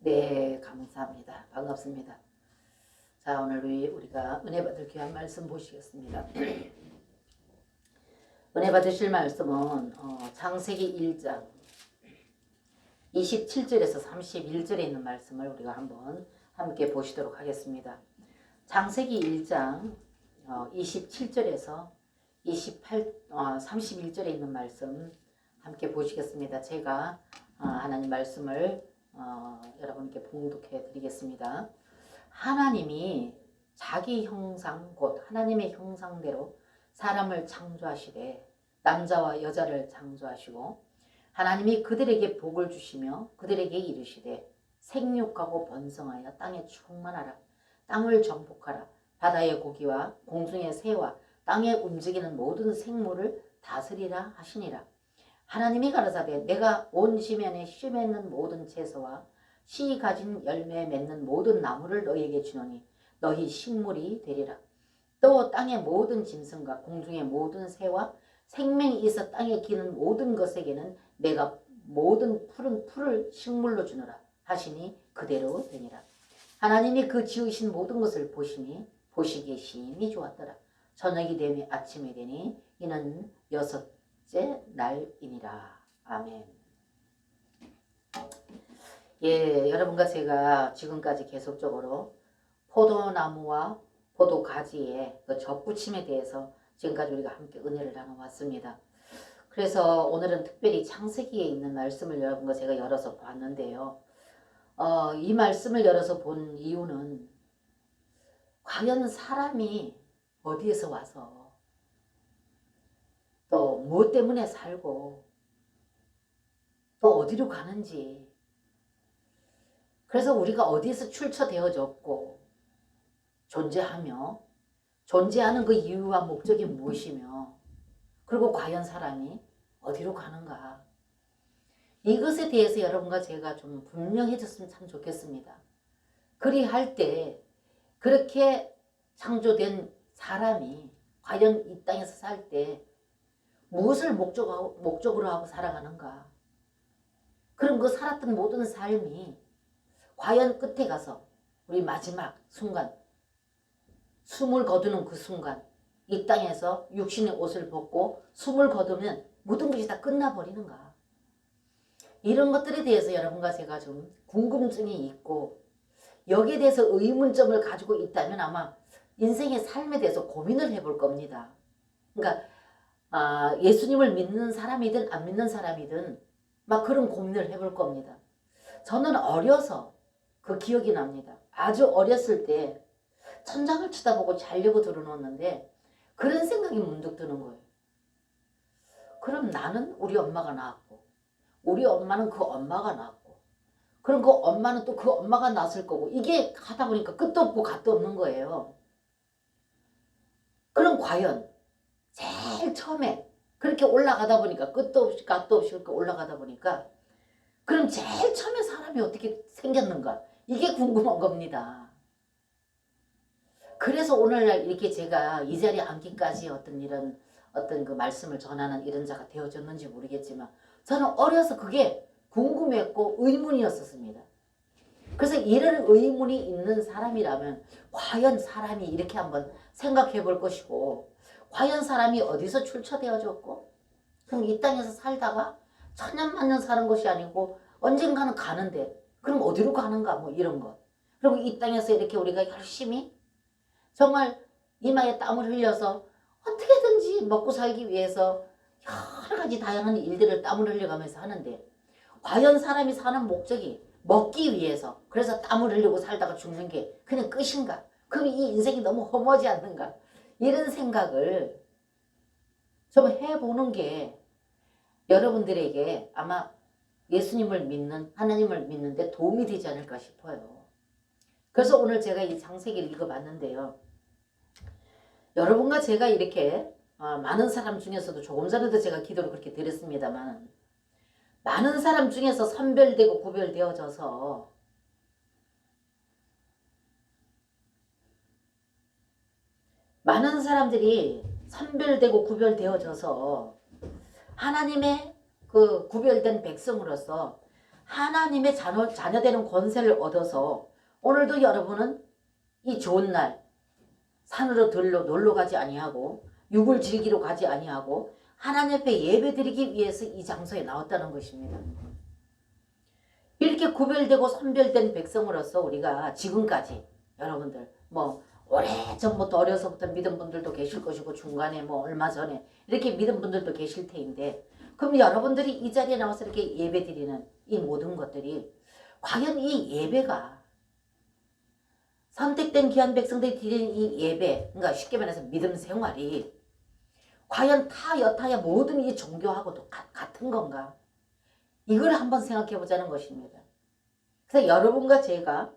네, 감사합니다. 반갑습니다. 자, 오늘 우리가 은혜 받을 귀한 말씀 보시겠습니다. 은혜 받으실 말씀은 창세기 1장 27절에서 31절에 있는 말씀을 우리가 한번 함께 보시도록 하겠습니다. 창세기 1장 27절에서 31절에 있는 말씀 함께 보시겠습니다. 제가 하나님 말씀을 여러분께 봉독해 드리겠습니다. 하나님이 자기 형상 곧 하나님의 형상대로 사람을 창조하시되 남자와 여자를 창조하시고 하나님이 그들에게 복을 주시며 그들에게 이르시되 생육하고 번성하여 땅에 충만하라. 땅을 정복하라. 바다의 고기와 공중의 새와 땅에 움직이는 모든 생물을 다스리라 하시니라. 하나님이 가라사대 내가 온 지면에 씨 맺는 모든 채소와 씨 가진 열매 맺는 모든 나무를 너희에게 주노니 너희 식물이 되리라. 또 땅의 모든 짐승과 공중의 모든 새와 생명이 있어 땅에 기는 모든 것에게는 내가 모든 푸른 풀을 식물로 주노라 하시니 그대로 되니라. 하나님이 그 지으신 모든 것을 보시니 보시기에 심히 좋았더라. 저녁이 되며 아침이 되니 이는 여섯째 날이니라. 아멘. 예, 여러분과 제가 지금까지 계속적으로 포도나무와 포도가지의 그 접붙임에 대해서 지금까지 우리가 함께 은혜를 나눠왔습니다. 그래서 오늘은 특별히 창세기에 있는 말씀을 여러분과 제가 열어서 봤는데요. 이 말씀을 열어서 본 이유는 과연 사람이 어디에서 와서 또 무엇 때문에 살고 또 어디로 가는지, 그래서 우리가 어디에서 출처되어졌고 존재하며 존재하는 그 이유와 목적이 무엇이며 그리고 과연 사람이 어디로 가는가, 이것에 대해서 여러분과 제가 좀 분명해졌으면 참 좋겠습니다. 그리할 때 그렇게 창조된 사람이 과연 이 땅에서 살 때 무엇을 목적으로 하고 살아가는가, 그럼 그 살았던 모든 삶이 과연 끝에 가서 우리 마지막 순간 숨을 거두는 그 순간 이 땅에서 육신의 옷을 벗고 숨을 거두면 모든 것이 다 끝나버리는가, 이런 것들에 대해서 여러분과 제가 좀 궁금증이 있고 여기에 대해서 의문점을 가지고 있다면 아마 인생의 삶에 대해서 고민을 해볼 겁니다. 그러니까 예수님을 믿는 사람이든 안 믿는 사람이든 막 그런 고민을 해볼 겁니다. 저는 어려서 그 기억이 납니다. 아주 어렸을 때 천장을 쳐다보고 자려고 들어놓았는데 그런 생각이 문득 드는 거예요. 그럼 나는 우리 엄마가 낳았고 우리 엄마는 그 엄마가 낳았고 그럼 그 엄마는 또 그 엄마가 낳았을 거고, 이게 하다 보니까 끝도 없고 갓도 없는 거예요. 그럼 과연 제일 처음에 그렇게 올라가다 보니까 끝도 없이 갓도 없이 그렇게 올라가다 보니까 그럼 제일 처음에 사람이 어떻게 생겼는가, 이게 궁금한 겁니다. 그래서 오늘날 이렇게 제가 이 자리에 앉기까지 어떤 그 말씀을 전하는 이런 자가 되어졌는지 모르겠지만 저는 어려서 그게 궁금했고 의문이었었습니다. 그래서 이런 의문이 있는 사람이라면 과연 사람이 이렇게 한번 생각해 볼 것이고, 과연 사람이 어디서 출처되어졌고 그럼 이 땅에서 살다가 천년만년 사는 것이 아니고 언젠가는 가는데 그럼 어디로 가는가, 뭐 이런 것. 그리고 이 땅에서 이렇게 우리가 열심히 정말 이마에 땀을 흘려서 어떻게든지 먹고 살기 위해서 여러 가지 다양한 일들을 땀을 흘려가면서 하는데 과연 사람이 사는 목적이 먹기 위해서, 그래서 땀을 흘리고 살다가 죽는 게 그냥 끝인가? 그럼 이 인생이 너무 허무하지 않는가? 이런 생각을 좀 해보는 게 여러분들에게 아마 예수님을 믿는, 하나님을 믿는데 도움이 되지 않을까 싶어요. 그래서 오늘 제가 이 창세기를 읽어봤는데요. 여러분과 제가 이렇게 많은 사람 중에서도 조금 전에도 제가 기도를 그렇게 드렸습니다만 많은 사람 중에서 선별되고 구별되어져서 많은 사람들이 선별되고 구별되어져서 하나님의 그 구별된 백성으로서 하나님의 자녀되는 권세를 얻어서 오늘도 여러분은 이 좋은 날 산으로 들러 놀러 가지 아니하고 육을 즐기러 가지 아니하고 하나님 앞에 예배드리기 위해서 이 장소에 나왔다는 것입니다. 이렇게 구별되고 선별된 백성으로서 우리가 지금까지 여러분들 뭐 오래전부터 어려서부터 믿은 분들도 계실 것이고 중간에 뭐 얼마 전에 이렇게 믿은 분들도 계실 테인데 그럼 여러분들이 이 자리에 나와서 이렇게 예배드리는 이 모든 것들이 과연 이 예배가 선택된 귀한 백성들이 드리는 이 예배, 그러니까 쉽게 말해서 믿음 생활이 과연 타 여타의 모든 이 종교하고도 같은 건가? 이걸 한번 생각해 보자는 것입니다. 그래서 여러분과 제가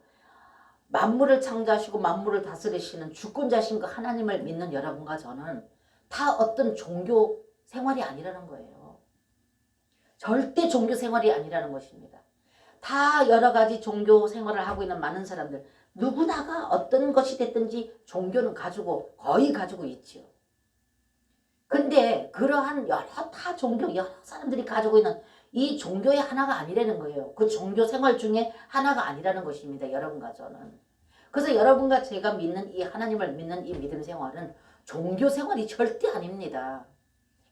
만물을 창조하시고 만물을 다스리시는 주권자신 그 하나님을 믿는 여러분과 저는 다 어떤 종교 생활이 아니라는 거예요. 절대 종교 생활이 아니라는 것입니다. 다 여러 가지 종교 생활을 하고 있는 많은 사람들 누구나가 어떤 것이 됐든지 종교는 거의 가지고 있지요. 근데 그러한 여러 타 종교 여러 사람들이 가지고 있는 이 종교의 하나가 아니라는 거예요. 그 종교 생활 중에 하나가 아니라는 것입니다. 여러분과 저는. 그래서 여러분과 제가 믿는 이 하나님을 믿는 이 믿음 생활은 종교 생활이 절대 아닙니다.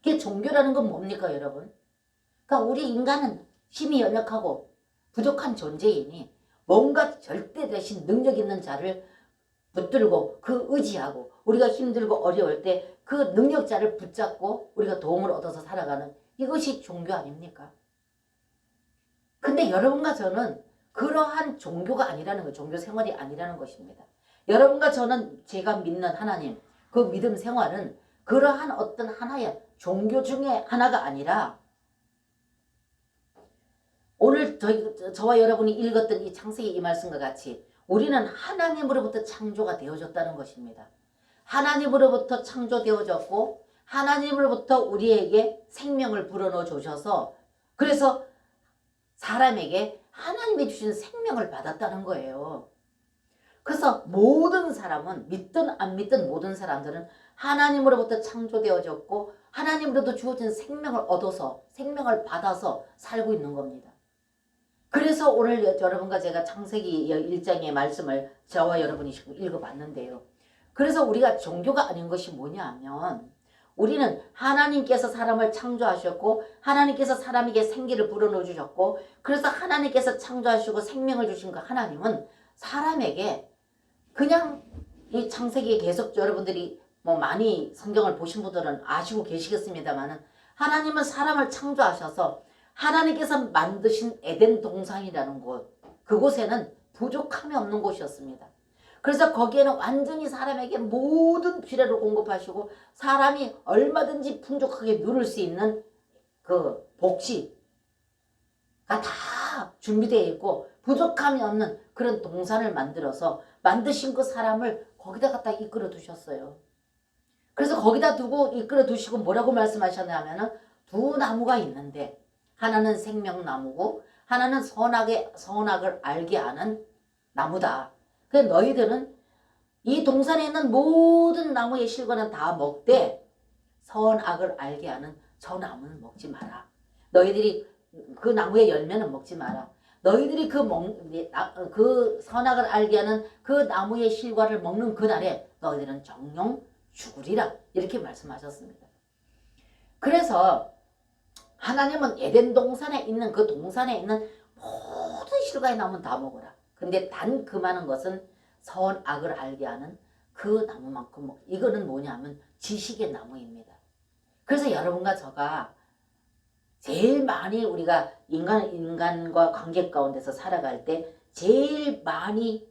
이게 종교라는 건 뭡니까 여러분? 그러니까 우리 인간은 힘이 연약하고 부족한 존재이니 뭔가 절대 대신 능력 있는 자를 붙들고 그 의지하고 우리가 힘들고 어려울 때 그 능력자를 붙잡고 우리가 도움을 얻어서 살아가는 이것이 종교 아닙니까? 근데 여러분과 저는 그러한 종교가 아니라는 거예요. 종교 생활이 아니라는 것입니다. 여러분과 저는 제가 믿는 하나님 그 믿음 생활은 그러한 어떤 하나의 종교 중에 하나가 아니라 오늘 저와 여러분이 읽었던 이 창세기 이 말씀과 같이 우리는 하나님으로부터 창조가 되어졌다는 것입니다. 하나님으로부터 창조되어졌고 하나님으로부터 우리에게 생명을 불어넣어 주셔서 그래서 사람에게 하나님이 주신 생명을 받았다는 거예요. 그래서 모든 사람은 믿든 안 믿든 모든 사람들은 하나님으로부터 창조되어졌고 하나님으로부터 주어진 생명을 얻어서 생명을 받아서 살고 있는 겁니다. 그래서 오늘 여러분과 제가 창세기 1장의 말씀을 저와 여러분이 읽어봤는데요. 그래서 우리가 종교가 아닌 것이 뭐냐 하면 우리는 하나님께서 사람을 창조하셨고 하나님께서 사람에게 생기를 불어넣어 주셨고 그래서 하나님께서 창조하시고 생명을 주신 그 하나님은 사람에게 그냥 이 창세기에 계속 여러분들이 뭐 많이 성경을 보신 분들은 아시고 계시겠습니다만은 하나님은 사람을 창조하셔서 하나님께서 만드신 에덴 동산이라는 곳 그곳에는 부족함이 없는 곳이었습니다. 그래서 거기에는 완전히 사람에게 모든 필요를 공급하시고 사람이 얼마든지 풍족하게 누릴 수 있는 그 복지가 다 준비되어 있고 부족함이 없는 그런 동산을 만들어서 만드신 그 사람을 거기다 갖다 이끌어 두셨어요. 그래서 거기다 두고 이끌어 두시고 뭐라고 말씀하셨냐면은 두 나무가 있는데 하나는 생명나무고 하나는 선악을 알게 하는 나무다. 그래서 너희들은 이 동산에 있는 모든 나무의 실과는 다 먹되 선악을 알게 하는 저 나무는 먹지 마라. 너희들이 그 나무의 열매는 먹지 마라. 너희들이 그 선악을 알게 하는 그 나무의 실과를 먹는 그날에 너희들은 정령 죽으리라. 이렇게 말씀하셨습니다. 그래서 하나님은 에덴 동산에 있는 그 동산에 있는 모든 실과의 나무는 다 먹어라. 근데 단 그만한 것은 선악을 알게 하는 그 나무만큼 이거는 뭐냐면 지식의 나무입니다. 그래서 여러분과 저가 제일 많이 우리가 인간과 관계 가운데서 살아갈 때 제일 많이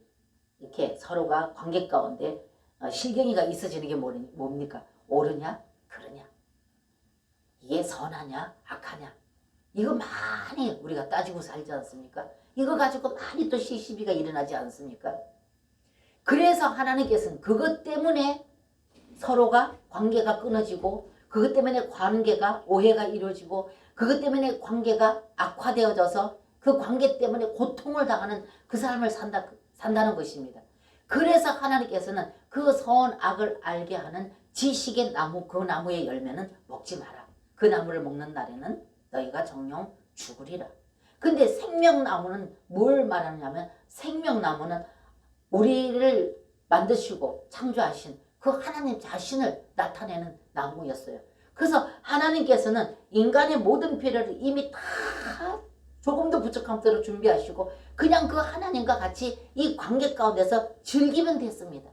이렇게 서로가 관계 가운데 실경이가 있어지는 게 뭡니까? 옳으냐? 그러냐? 이게 선하냐? 악하냐? 이거 많이 우리가 따지고 살지 않습니까? 이거 가지고 많이 또 시시비가 일어나지 않습니까? 그래서 하나님께서는 그것 때문에 서로가 관계가 끊어지고 그것 때문에 관계가 오해가 이루어지고 그것 때문에 관계가 악화되어져서 그 관계 때문에 고통을 당하는 그 삶을 산다는 것입니다. 그래서 하나님께서는 그 선악을 알게 하는 지식의 나무 그 나무의 열매는 먹지 마라. 그 나무를 먹는 날에는 너희가 정녕 죽으리라. 근데 생명나무는 뭘 말하냐면 생명나무는 우리를 만드시고 창조하신 그 하나님 자신을 나타내는 나무였어요. 그래서 하나님께서는 인간의 모든 필요를 이미 다 조금도 부족함 대로 준비하시고 그냥 그 하나님과 같이 이 관계 가운데서 즐기면 됐습니다.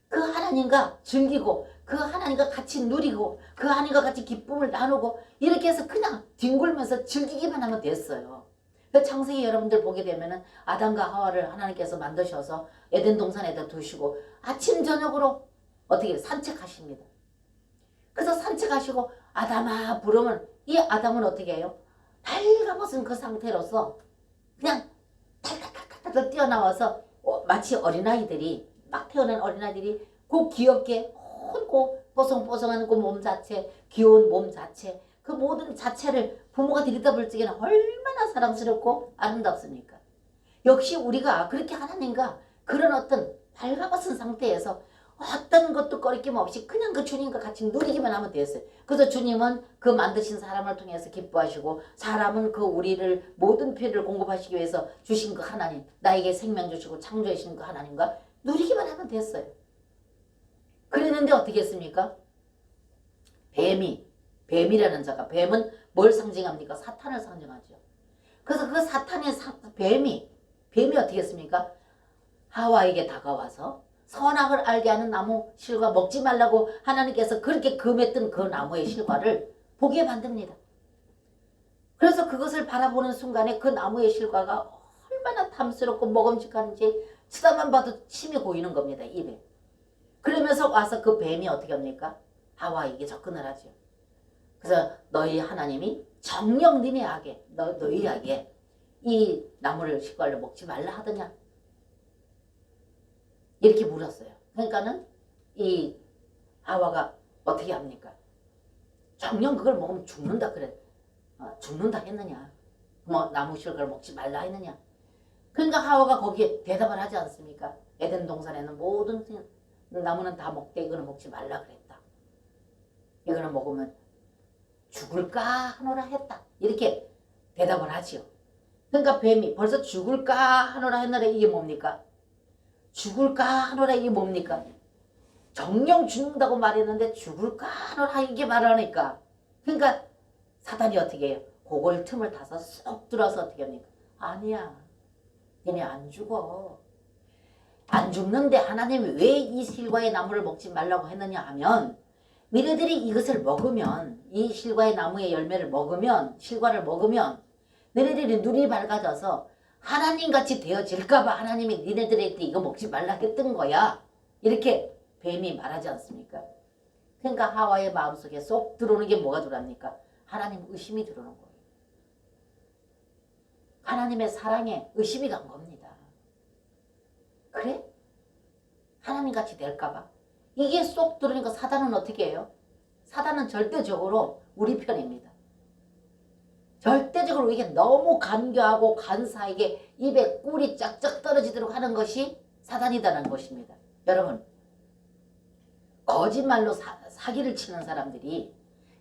그 하나님과 즐기고 그 하나님과 같이 누리고 그 하나님과 같이 기쁨을 나누고 이렇게 해서 그냥 뒹굴면서 즐기기만 하면 됐어요. 그 창세기 여러분들 보게 되면은 아담과 하와를 하나님께서 만드셔서 에덴 동산에다 두시고 아침 저녁으로 어떻게 산책하십니다. 그래서 산책하시고 아담아 부르면 이 아담은 어떻게 해요? 달가벗은 그 상태로서 그냥 탈탈탈탈 뛰어나와서 마치 어린아이들이 막 태어난 어린아이들이 그 귀엽게 고 뽀송뽀송한 그 몸 자체, 귀여운 몸 자체, 그 모든 자체를 부모가 들여다볼 적에는 얼마나 사랑스럽고 아름답습니까? 역시 우리가 그렇게 하나님과 그런 어떤 발가벗은 상태에서 어떤 것도 꺼리낌 없이 그냥 그 주님과 같이 누리기만 하면 됐어요. 그래서 주님은 그 만드신 사람을 통해서 기뻐하시고 사람은 그 우리를 모든 필요를 공급하시기 위해서 주신 그 하나님, 나에게 생명 주시고 창조하신 그 하나님과 누리기만 하면 됐어요. 그랬는데 어떻게 했습니까? 뱀이라는 자가, 뱀은 뭘 상징합니까? 사탄을 상징하죠. 그래서 그 사탄의 뱀이 어떻게 했습니까? 하와에게 다가와서 선악을 알게 하는 나무 실과 먹지 말라고 하나님께서 그렇게 금했던 그 나무의 실과를 보게 만듭니다. 그래서 그것을 바라보는 순간에 그 나무의 실과가 얼마나 탐스럽고 먹음직한지 치다만 봐도 침이 고이는 겁니다. 입에. 그러면서 와서 그 뱀이 어떻게 합니까? 하와에게 접근을 하죠. 그래서 너희 하나님이 정녕 너희에게 이 나무를 실과를 먹지 말라 하더냐? 이렇게 물었어요. 그러니까는 이 하와가 어떻게 합니까? 정녕 그걸 먹으면 죽는다 그래. 죽는다 했느냐? 뭐 나무 실과를 먹지 말라 했느냐? 그러니까 하와가 거기에 대답을 하지 않습니까? 에덴 동산에는 모든 나무는 다 먹되 이거는 먹지 말라 그랬다. 이거는 먹으면 죽을까 하노라 했다. 이렇게 대답을 하지요. 그러니까 뱀이 벌써 죽을까 하노라 했느라 이게 뭡니까? 죽을까 하노라 이게 뭡니까? 정령 죽는다고 말했는데 죽을까 하노라 이게 말하니까 그러니까 사단이 어떻게 해요? 그걸 틈을 타서 쏙 들어서 어떻게 합니까? 아니야. 얘네 안 죽어. 안 죽는데 하나님이 왜 이 실과의 나무를 먹지 말라고 했느냐 하면 너희들이 이것을 먹으면 이 실과의 나무의 열매를 먹으면 실과를 먹으면 너희들이 눈이 밝아져서 하나님같이 되어질까봐 하나님이 너희들한테 이거 먹지 말라 했던 거야. 이렇게 뱀이 말하지 않습니까? 그러니까 하와의 마음속에 쏙 들어오는 게 뭐가 들어옵니까? 하나님 의심이 들어오는 거예요. 하나님의 사랑에 의심이 간 겁니다. 그래? 하나님같이 될까봐. 이게 쏙 들어오니까 사단은 어떻게 해요? 사단은 절대적으로 우리 편입니다. 절대적으로 이게 너무 간교하고 간사하게 입에 꿀이 쫙쫙 떨어지도록 하는 것이 사단이다라는 것입니다. 여러분 거짓말로 사기를 치는 사람들이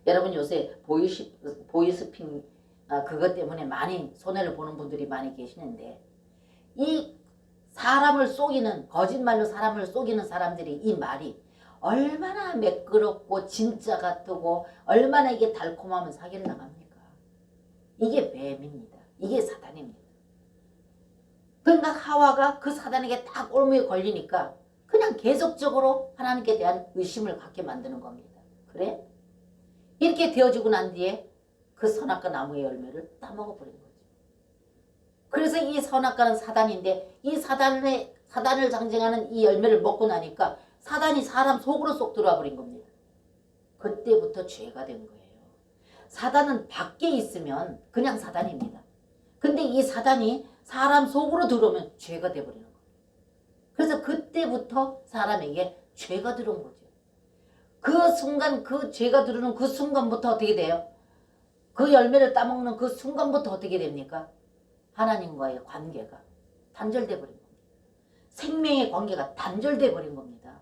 여러분 요새 보이스핑 그것 때문에 많이 손해를 보는 분들이 많이 계시는데 이 사람을 속이는 거짓말로 사람을 속이는 사람들이 이 말이 얼마나 매끄럽고 진짜 같고 얼마나 이게 달콤하면 사기를 당합니까? 이게 뱀입니다. 이게 사단입니다. 그러니까 하와가 그 사단에게 딱 올무에 걸리니까 그냥 계속적으로 하나님께 대한 의심을 갖게 만드는 겁니다. 그래? 이렇게 되어지고 난 뒤에 그 선악과 나무의 열매를 따먹어버린 거죠. 그래서 이 선악과는 사단인데 이 사단을 상징하는 이 열매를 먹고 나니까 사단이 사람 속으로 쏙 들어와 버린 겁니다. 그때부터 죄가 된 거예요. 사단은 밖에 있으면 그냥 사단입니다. 근데 이 사단이 사람 속으로 들어오면 죄가 돼버리는 거예요. 그래서 그때부터 사람에게 죄가 들어온 거죠. 그 순간 그 죄가 들어오는 그 순간부터 어떻게 돼요? 그 열매를 따먹는 그 순간부터 어떻게 됩니까? 하나님과의 관계가 단절돼 버린 겁니다. 생명의 관계가 단절돼 버린 겁니다.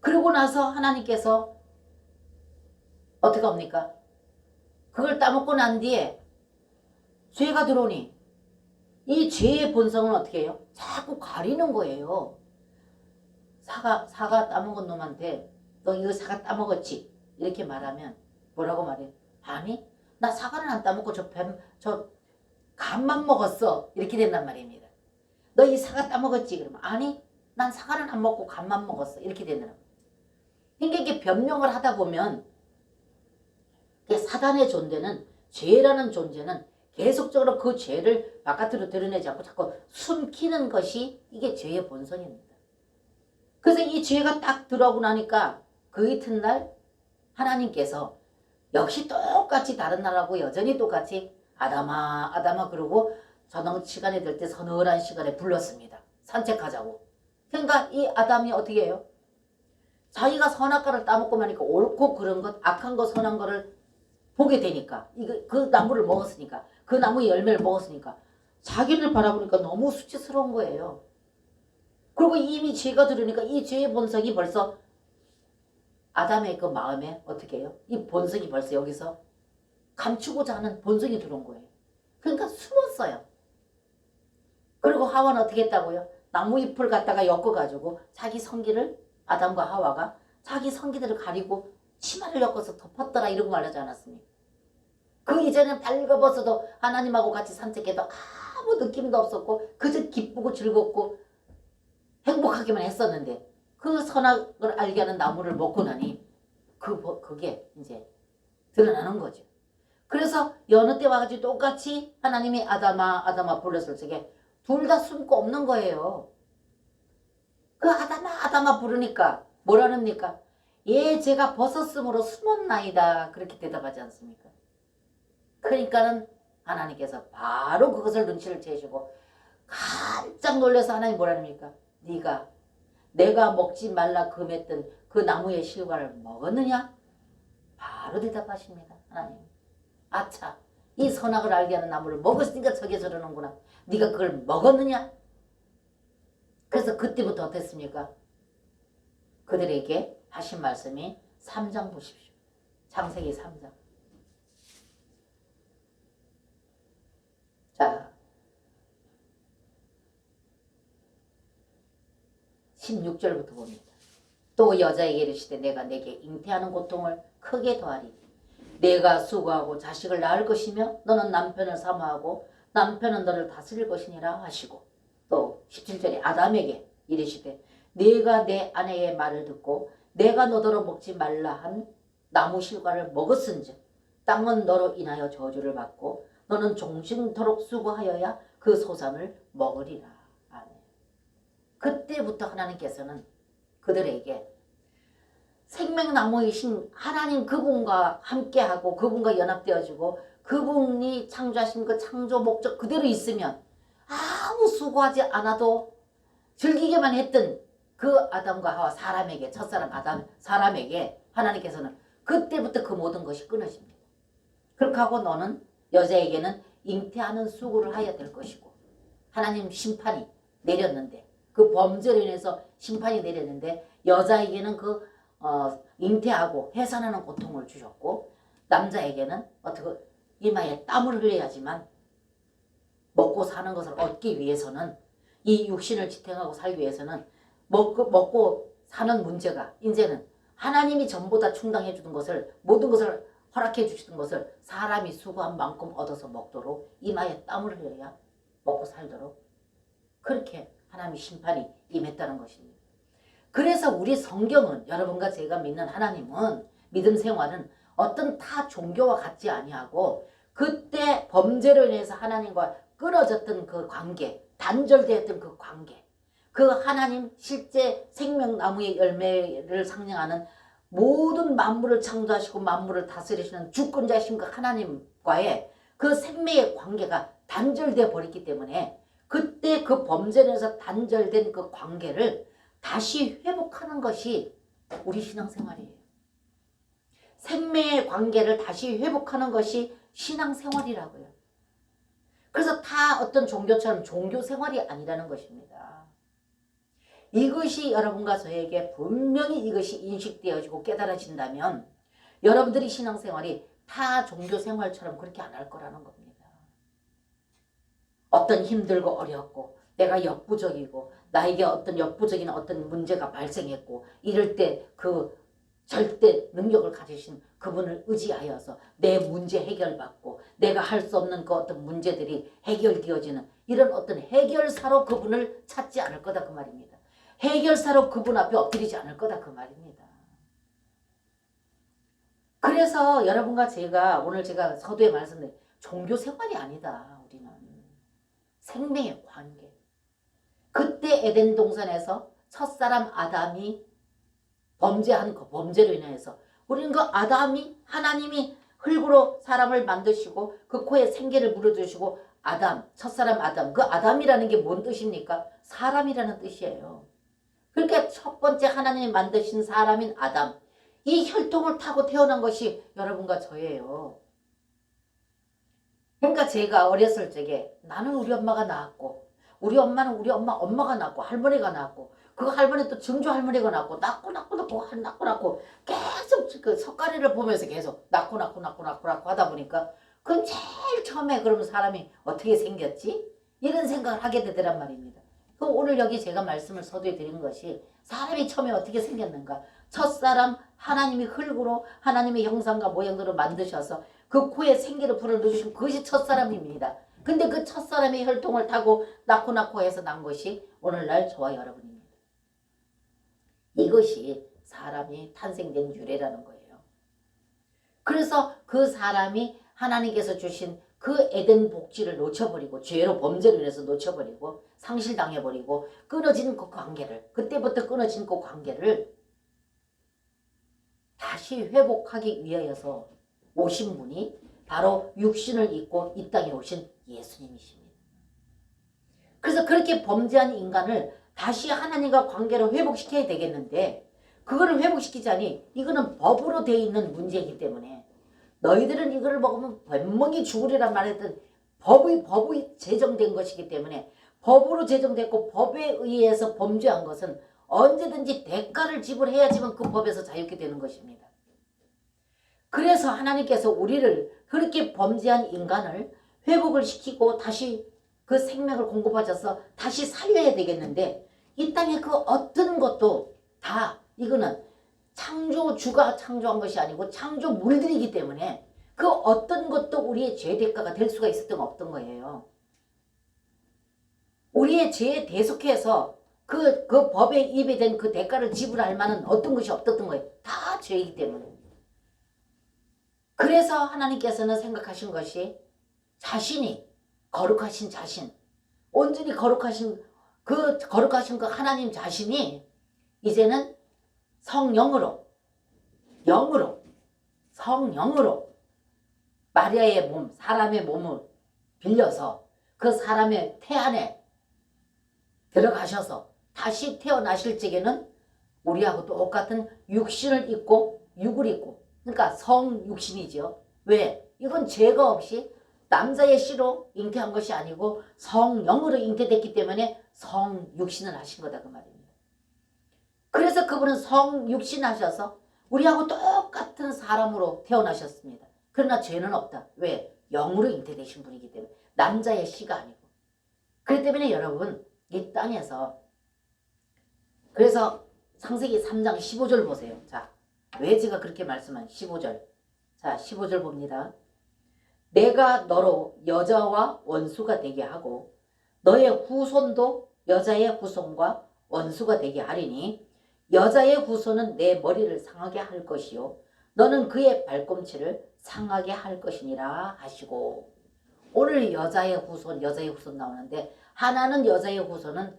그러고 나서 하나님께서 어떻게 합니까? 그걸 따먹고 난 뒤에 죄가 들어오니 이 죄의 본성은 어떻게 해요? 자꾸 가리는 거예요. 사과 따먹은 놈한테 너 이거 사과 따먹었지? 이렇게 말하면 뭐라고 말해? 아니 나 사과는 안 따먹고 저 감만 먹었어. 이렇게 된단 말입니다. 너 이 사과 따먹었지? 그러면 아니 난 사과는 안 먹고 감만 먹었어. 이렇게 된다는 거예요. 그러니까 이게 변명을 하다 보면 사단의 존재는 죄라는 존재는 계속적으로 그 죄를 바깥으로 드러내지 않고 자꾸 숨기는 것이 이게 죄의 본성입니다. 그래서 이 죄가 딱 들어오고 나니까 그 이튿날 하나님께서 역시 똑같이 다른 날하고 여전히 똑같이 아담아 아담아 그러고 저녁 시간이 될 때 서늘한 시간에 불렀습니다. 산책하자고. 그러니까 이 아담이 어떻게 해요? 자기가 선악과를 따먹고 나니까 옳고 그런 것 악한 거 선한 거를 보게 되니까 그 나무를 먹었으니까 그 나무의 열매를 먹었으니까 자기를 바라보니까 너무 수치스러운 거예요. 그리고 이미 죄가 들으니까 이 죄의 본성이 벌써 아담의 그 마음에 어떻게 해요? 이 본성이 벌써 여기서 감추고자 하는 본성이 들어온 거예요. 그러니까 숨었어요. 그리고 하와는 어떻게 했다고요? 나무 잎을 갖다가 엮어가지고 자기 성기를 아담과 하와가 자기 성기들을 가리고 치마를 엮어서 덮었더라 이러고 말하지 않았습니까? 그 이전엔 발가벗어도 하나님하고 같이 산책해도 아무 느낌도 없었고 그저 기쁘고 즐겁고 행복하기만 했었는데 그 선악을 알게 하는 나무를 먹고 나니 그게 이제 드러나는 거죠. 그래서 여느 때 와가지고 똑같이 하나님이 아담아 아담아 불렀을 적에 둘 다 숨고 없는 거예요. 그 아담아 아담아 부르니까 뭐라는니까 예 제가 벗었으므로 숨었나이다 그렇게 대답하지 않습니까? 그러니까는 하나님께서 바로 그것을 눈치를 채시고 깜짝 놀라서 하나님 뭐라닙니까? 네가 내가 먹지 말라 금했던 그 나무의 실과를 먹었느냐? 바로 대답하십니다. 하나님. 아차 이 선악을 알게 하는 나무를 먹었으니까 저게 저러는구나. 네가 그걸 먹었느냐? 그래서 그때부터 어땠습니까? 그들에게 하신 말씀이 3장 보십시오. 창세기 3장. 자 16절부터 봅니다. 또 여자에게 이르시되 내가 내게 잉태하는 고통을 크게 더하리. 내가 수고하고 자식을 낳을 것이며 너는 남편을 사모하고 남편은 너를 다스릴 것이니라 하시고 또 17절에 아담에게 이르시되 네가 내 아내의 말을 듣고 내가 너더러 먹지 말라 한 나무 실과를 먹었은즉 땅은 너로 인하여 저주를 받고 너는 종신토록 수고하여야 그 소산을 먹으리라. 아멘. 그때부터 하나님께서는 그들에게 생명나무이신 하나님 그분과 함께하고 그분과 연합되어지고 그분이 창조하신 그 창조 목적 그대로 있으면 아무 수고하지 않아도 즐기게만 했던 그 아담과 하와 사람에게 첫사람 아담 사람에게 하나님께서는 그때부터 그 모든 것이 끊어집니다. 그렇게 하고 너는 여자에게는 잉태하는 수고를 하여야 될 것이고 하나님 심판이 내렸는데 그 범죄로 인해서 심판이 내렸는데 여자에게는 잉태하고 해산하는 고통을 주셨고 남자에게는 어떻게 이마에 땀을 흘려야지만 먹고 사는 것을 얻기 위해서는 이 육신을 지탱하고 살기 위해서는 먹고 사는 문제가 이제는 하나님이 전부 다 충당해 주는 것을 모든 것을 허락해 주시는 것을 사람이 수고한 만큼 얻어서 먹도록 이마에 땀을 흘려야 먹고 살도록 그렇게 하나님의 심판이 임했다는 것입니다. 그래서 우리 성경은 여러분과 제가 믿는 하나님은 믿음 생활은 어떤 타 종교와 같지 아니하고 그때 범죄로 인해서 하나님과 끊어졌던 그 관계 단절되었던 그 관계 그 하나님 실제 생명나무의 열매를 상징하는 모든 만물을 창조하시고 만물을 다스리시는 주권자이신 그 하나님과의 그 생명의 관계가 단절되어 버렸기 때문에 그때 그 범죄로 인해서 단절된 그 관계를 다시 회복하는 것이 우리 신앙생활이에요. 생명의 관계를 다시 회복하는 것이 신앙생활이라고요. 그래서 다 어떤 종교처럼 종교생활이 아니라는 것입니다. 이것이 여러분과 저에게 분명히 이것이 인식되어지고 깨달아진다면 여러분들이 신앙생활이 타 종교생활처럼 그렇게 안 할 거라는 겁니다. 어떤 힘들고 어렵고 내가 역부족이고 나에게 어떤 역부족인 어떤 문제가 발생했고 이럴 때 그 절대 능력을 가지신 그분을 의지하여서 내 문제 해결받고 내가 할 수 없는 그 어떤 문제들이 해결되어지는 이런 어떤 해결사로 그분을 찾지 않을 거다 그 말입니다. 해결사로 그분 앞에 엎드리지 않을 거다 그 말입니다. 그래서 여러분과 제가 오늘 제가 서두에 말씀드린 종교 생활이 아니다. 우리는 생명의 관계. 그때 에덴 동산에서 첫사람 아담이 범죄한 그 범죄로 인해서 우리는 그 아담이 하나님이 흙으로 사람을 만드시고 그 코에 생기를 물어주시고 아담, 첫사람 아담, 그 아담이라는 게 뭔 뜻입니까? 사람이라는 뜻이에요. 그러니까 첫 번째 하나님이 만드신 사람인 아담, 이 혈통을 타고 태어난 것이 여러분과 저예요. 그러니까 제가 어렸을 적에 나는 우리 엄마가 낳았고 우리 엄마는 우리 엄마가 낳고 할머니가 낳고 그 할머니 또 증조 할머니가 낳고 낳고 계속 그 석가래를 보면서 계속 낳고 하다 보니까 그건 제일 처음에 그러면 사람이 어떻게 생겼지? 이런 생각을 하게 되더란 말입니다. 그럼 오늘 여기 제가 말씀을 서두에 드린 것이 사람이 처음에 어떻게 생겼는가? 첫사람 하나님이 흙으로 하나님의 형상과 모양대로 만드셔서 그 코에 생기를 불어넣으신 그것이 첫사람입니다. 근데 그 첫사람의 혈통을 타고 낳고 해서 난 것이 오늘날 저와 여러분입니다. 이것이 사람이 탄생된 유래라는 거예요. 그래서 그 사람이 하나님께서 주신 그 에덴 복지를 놓쳐버리고 죄로 범죄로 인해서 놓쳐버리고 상실당해버리고 끊어진 그 관계를 그때부터 끊어진 그 관계를 다시 회복하기 위하여서 오신 분이 바로 육신을 입고 이 땅에 오신 예수님이십니다. 그래서 그렇게 범죄한 인간을 다시 하나님과 관계를 회복시켜야 되겠는데 그거를 회복시키자니 이거는 법으로 되어 있는 문제이기 때문에 너희들은 이거를 먹으면 변명이 죽으리란 말했던 법이 제정된 것이기 때문에 법으로 제정됐고 법에 의해서 범죄한 것은 언제든지 대가를 지불해야지만 그 법에서 자유케 되는 것입니다. 그래서 하나님께서 우리를 그렇게 범죄한 인간을 회복을 시키고 다시 그 생명을 공급하셔서 다시 살려야 되겠는데 이 땅에 그 어떤 것도 다 이거는 창조주가 창조한 것이 아니고 창조물들이기 때문에 그 어떤 것도 우리의 죄 대가가 될 수가 있었던 없던 거예요. 우리의 죄에 대속해서 그 법에 입에 된 그 대가를 지불할 만한 어떤 것이 없었던 거예요. 다 죄이기 때문에. 그래서 하나님께서는 생각하신 것이 자신이 거룩하신 자신, 온전히 거룩하신 그 하나님 자신이 이제는 성령으로 마리아의 몸, 사람의 몸을 빌려서 그 사람의 태 안에 들어가셔서 다시 태어나실 적에는 우리하고 똑같은 육신을 입고 육을 입고 그러니까 성육신이죠. 왜? 이건 죄가 없이 남자의 씨로 잉태한 것이 아니고 성령으로 잉태됐기 때문에 성육신을 하신 거다 그 말입니다. 그래서 그분은 성육신 하셔서 우리하고 똑같은 사람으로 태어나셨습니다. 그러나 죄는 없다. 왜? 영으로 잉태되신 분이기 때문에 남자의 씨가 아니고. 그렇기 때문에 여러분 이 땅에서 그래서 창세기 3장 15절 보세요. 자, 왜 제가 그렇게 말씀한 15절. 자, 15절 봅니다. 내가 너로 여자와 원수가 되게 하고 너의 후손도 여자의 후손과 원수가 되게 하리니 여자의 후손은 내 머리를 상하게 할 것이요 너는 그의 발꿈치를 상하게 할 것이니라 하시고 오늘 여자의 후손 나오는데 하나는 여자의 후손은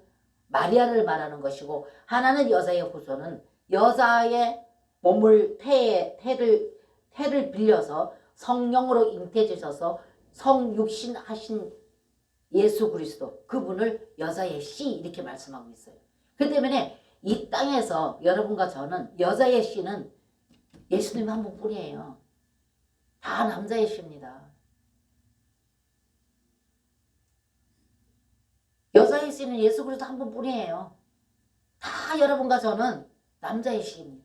마리아를 말하는 것이고 하나는 여자의 후손은 여자의 몸을 태를 빌려서 성령으로 잉태되셔서 성육신 하신 예수 그리스도 그분을 여자의 씨 이렇게 말씀하고 있어요. 그렇기 때문에 이 땅에서 여러분과 저는 여자의 씨는 예수님 한 분뿐이에요. 다 남자의 씨입니다. 여자의 씨는 예수 그리스도 한 분뿐이에요. 다 여러분과 저는 남자의 씨입니다.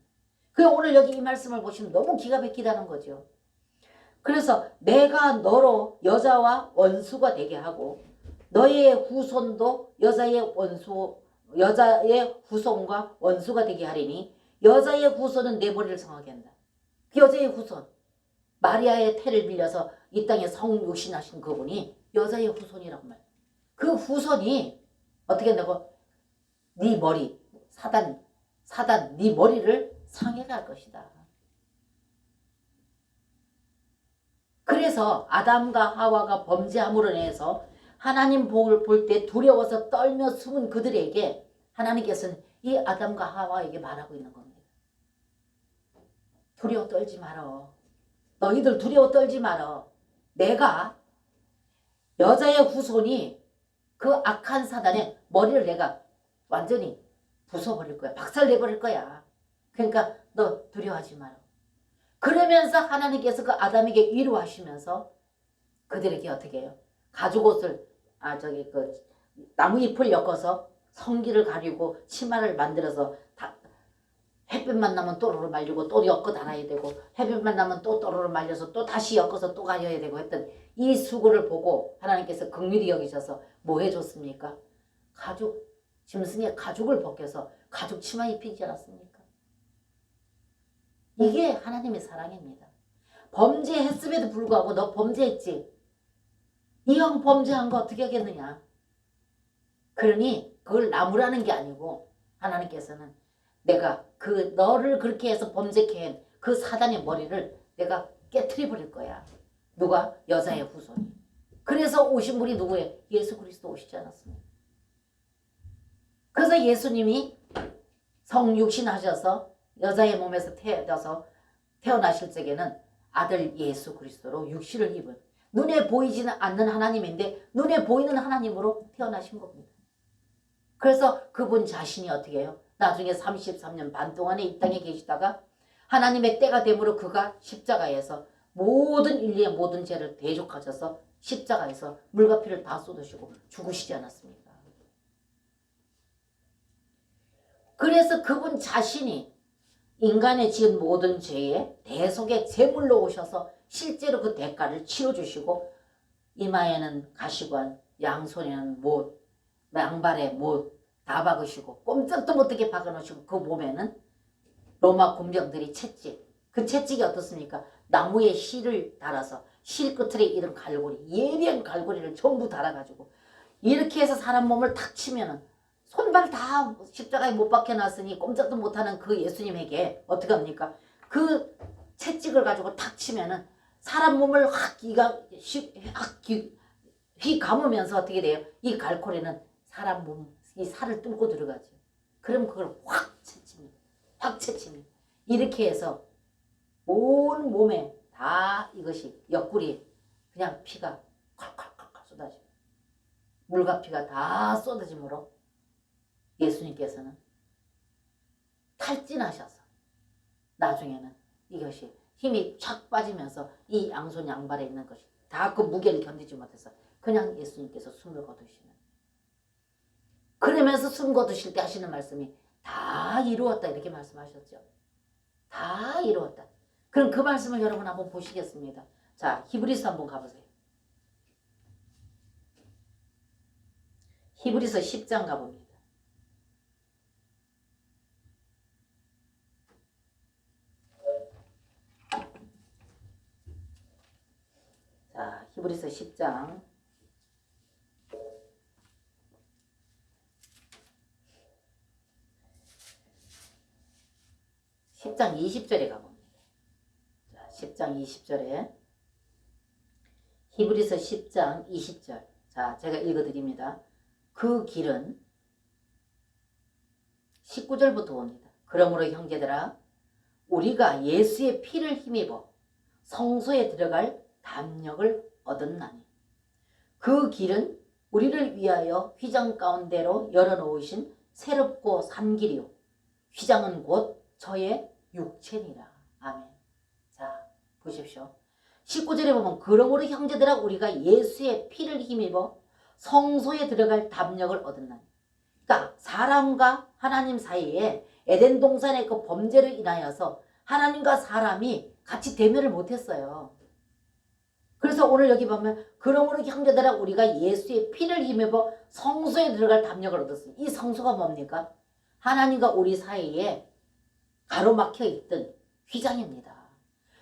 그 오늘 여기 이 말씀을 보시면 너무 기가 막히다는 거죠. 그래서 내가 너로 여자와 원수가 되게 하고 너의 후손도 여자의 후손과 원수가 되게 하리니 여자의 후손은 내 머리를 상하게 한다. 그 여자의 후손, 마리아의 태를 빌려서 이 땅에 성육신하신 그분이 여자의 후손이라고 말이야. 그 후손이 어떻게 한다고? 네 머리, 사단 네 머리를 상해가 할 것이다. 그래서 아담과 하와가 범죄함으로 인해서 하나님 복을 볼 때 두려워서 떨며 숨은 그들에게 하나님께서는 이 아담과 하와에게 말하고 있는 겁니다. 두려워 떨지 말어. 너희들 두려워 떨지 말어. 내가 여자의 후손이 그 악한 사단의 머리를 내가 완전히 부숴버릴 거야. 박살내버릴 거야. 그러니까 너 두려워하지 마라. 그러면서 하나님께서 그 아담에게 위로하시면서 그들에게 어떻게 해요? 가죽옷을 나무잎을 엮어서 성기를 가리고 치마를 만들어서 햇빛만 나면 또로로 말리고 또 엮어 달아야 되고 햇빛만 나면 또 또로로 말려서 또 다시 엮어서 또 가려야 되고 했던 이 수고를 보고 하나님께서 긍휼히 여기셔서 뭐 해줬습니까? 짐승의 가죽을 벗겨서 가죽 치마 입히지 않았습니까? 이게 하나님의 사랑입니다. 범죄했음에도 불구하고 너 범죄했지? 이 형 범죄한 거 어떻게 하겠느냐? 그러니 그걸 나무라는 게 아니고 하나님께서는 내가 너를 그렇게 해서 범죄케 한 그 사단의 머리를 내가 깨트려 버릴 거야. 누가? 여자의 후손이. 그래서 오신 분이 누구예요? 예수 그리스도 오시지 않았습니까? 그래서 예수님이 성육신하셔서 여자의 몸에서 태어나실 적에는 아들 예수 그리스도로 육신을 입은 눈에 보이지는 않는 하나님인데 눈에 보이는 하나님으로 태어나신 겁니다. 그래서 그분 자신이 어떻게 해요? 나중에 33년 반 동안에 이 땅에 계시다가 하나님의 때가 되므로 그가 십자가에서 모든 인류의 모든 죄를 대속하셔서 십자가에서 물과 피를 다 쏟으시고 죽으시지 않았습니까? 그래서 그분 자신이 인간의 지은 모든 죄의 대속의 제물로 오셔서 실제로 그 대가를 치러주시고 이마에는 가시관, 양손에는 못, 양발에 못 다 박으시고 꼼짝도 못하게 박아놓으시고 그 몸에는 로마 군병들이 채찍, 그 채찍이 어떻습니까? 나무에 실을 달아서 실 끝에 이런 갈고리, 예리한 갈고리를 전부 달아가지고 이렇게 해서 사람 몸을 탁 치면은 손발 다 십자가에 못 박혀놨으니 꼼짝도 못하는 그 예수님에게 어떻게 합니까? 그 채찍을 가지고 탁 치면은 사람 몸을 휘 감으면서 어떻게 돼요? 이 갈고리는 사람 몸, 이 살을 뚫고 들어가죠. 그럼 그걸 확 채칩니다. 확 채칩니다. 이렇게 해서 온 몸에 다 이것이 옆구리 그냥 피가 콸콸콸콸 쏟아집니다. 물과 피가 다 쏟아지므로 예수님께서는 탈진하셔서 나중에는 이것이 힘이 쫙 빠지면서 이 양손 양발에 있는 것이 다 그 무게를 견디지 못해서 그냥 예수님께서 숨을 거두시는, 그러면서 숨 거두실 때 하시는 말씀이 다 이루었다 이렇게 말씀하셨죠. 다 이루었다. 그럼 그 말씀을 여러분 한번 보시겠습니다. 자, 히브리서 한번 가보세요. 히브리서 10장 가봅니다. 자, 히브리서 10장 10장 20절에 가봅니다. 자, 10장 20절에 히브리서 10장 20절. 자, 제가 읽어드립니다. 그 길은 19절부터 옵니다. 그러므로 형제들아 우리가 예수의 피를 힘입어 성소에 들어갈 담력을 얻었나니 그 길은 우리를 위하여 휘장 가운데로 열어놓으신 새롭고 산 길이요 휘장은 곧 저의 육체니라. 아멘. 자, 보십시오. 19절에 보면 그러므로 형제들아 우리가 예수의 피를 힘입어 성소에 들어갈 담력을 얻었나니. 그러니까 사람과 하나님 사이에 에덴 동산의 그 범죄를 인하여서 하나님과 사람이 같이 대면을 못했어요. 그래서 오늘 여기 보면 그러므로 형제들아 우리가 예수의 피를 힘입어 성소에 들어갈 담력을 얻었습니다. 이 성소가 뭡니까? 하나님과 우리 사이에 가로막혀 있던 휘장입니다.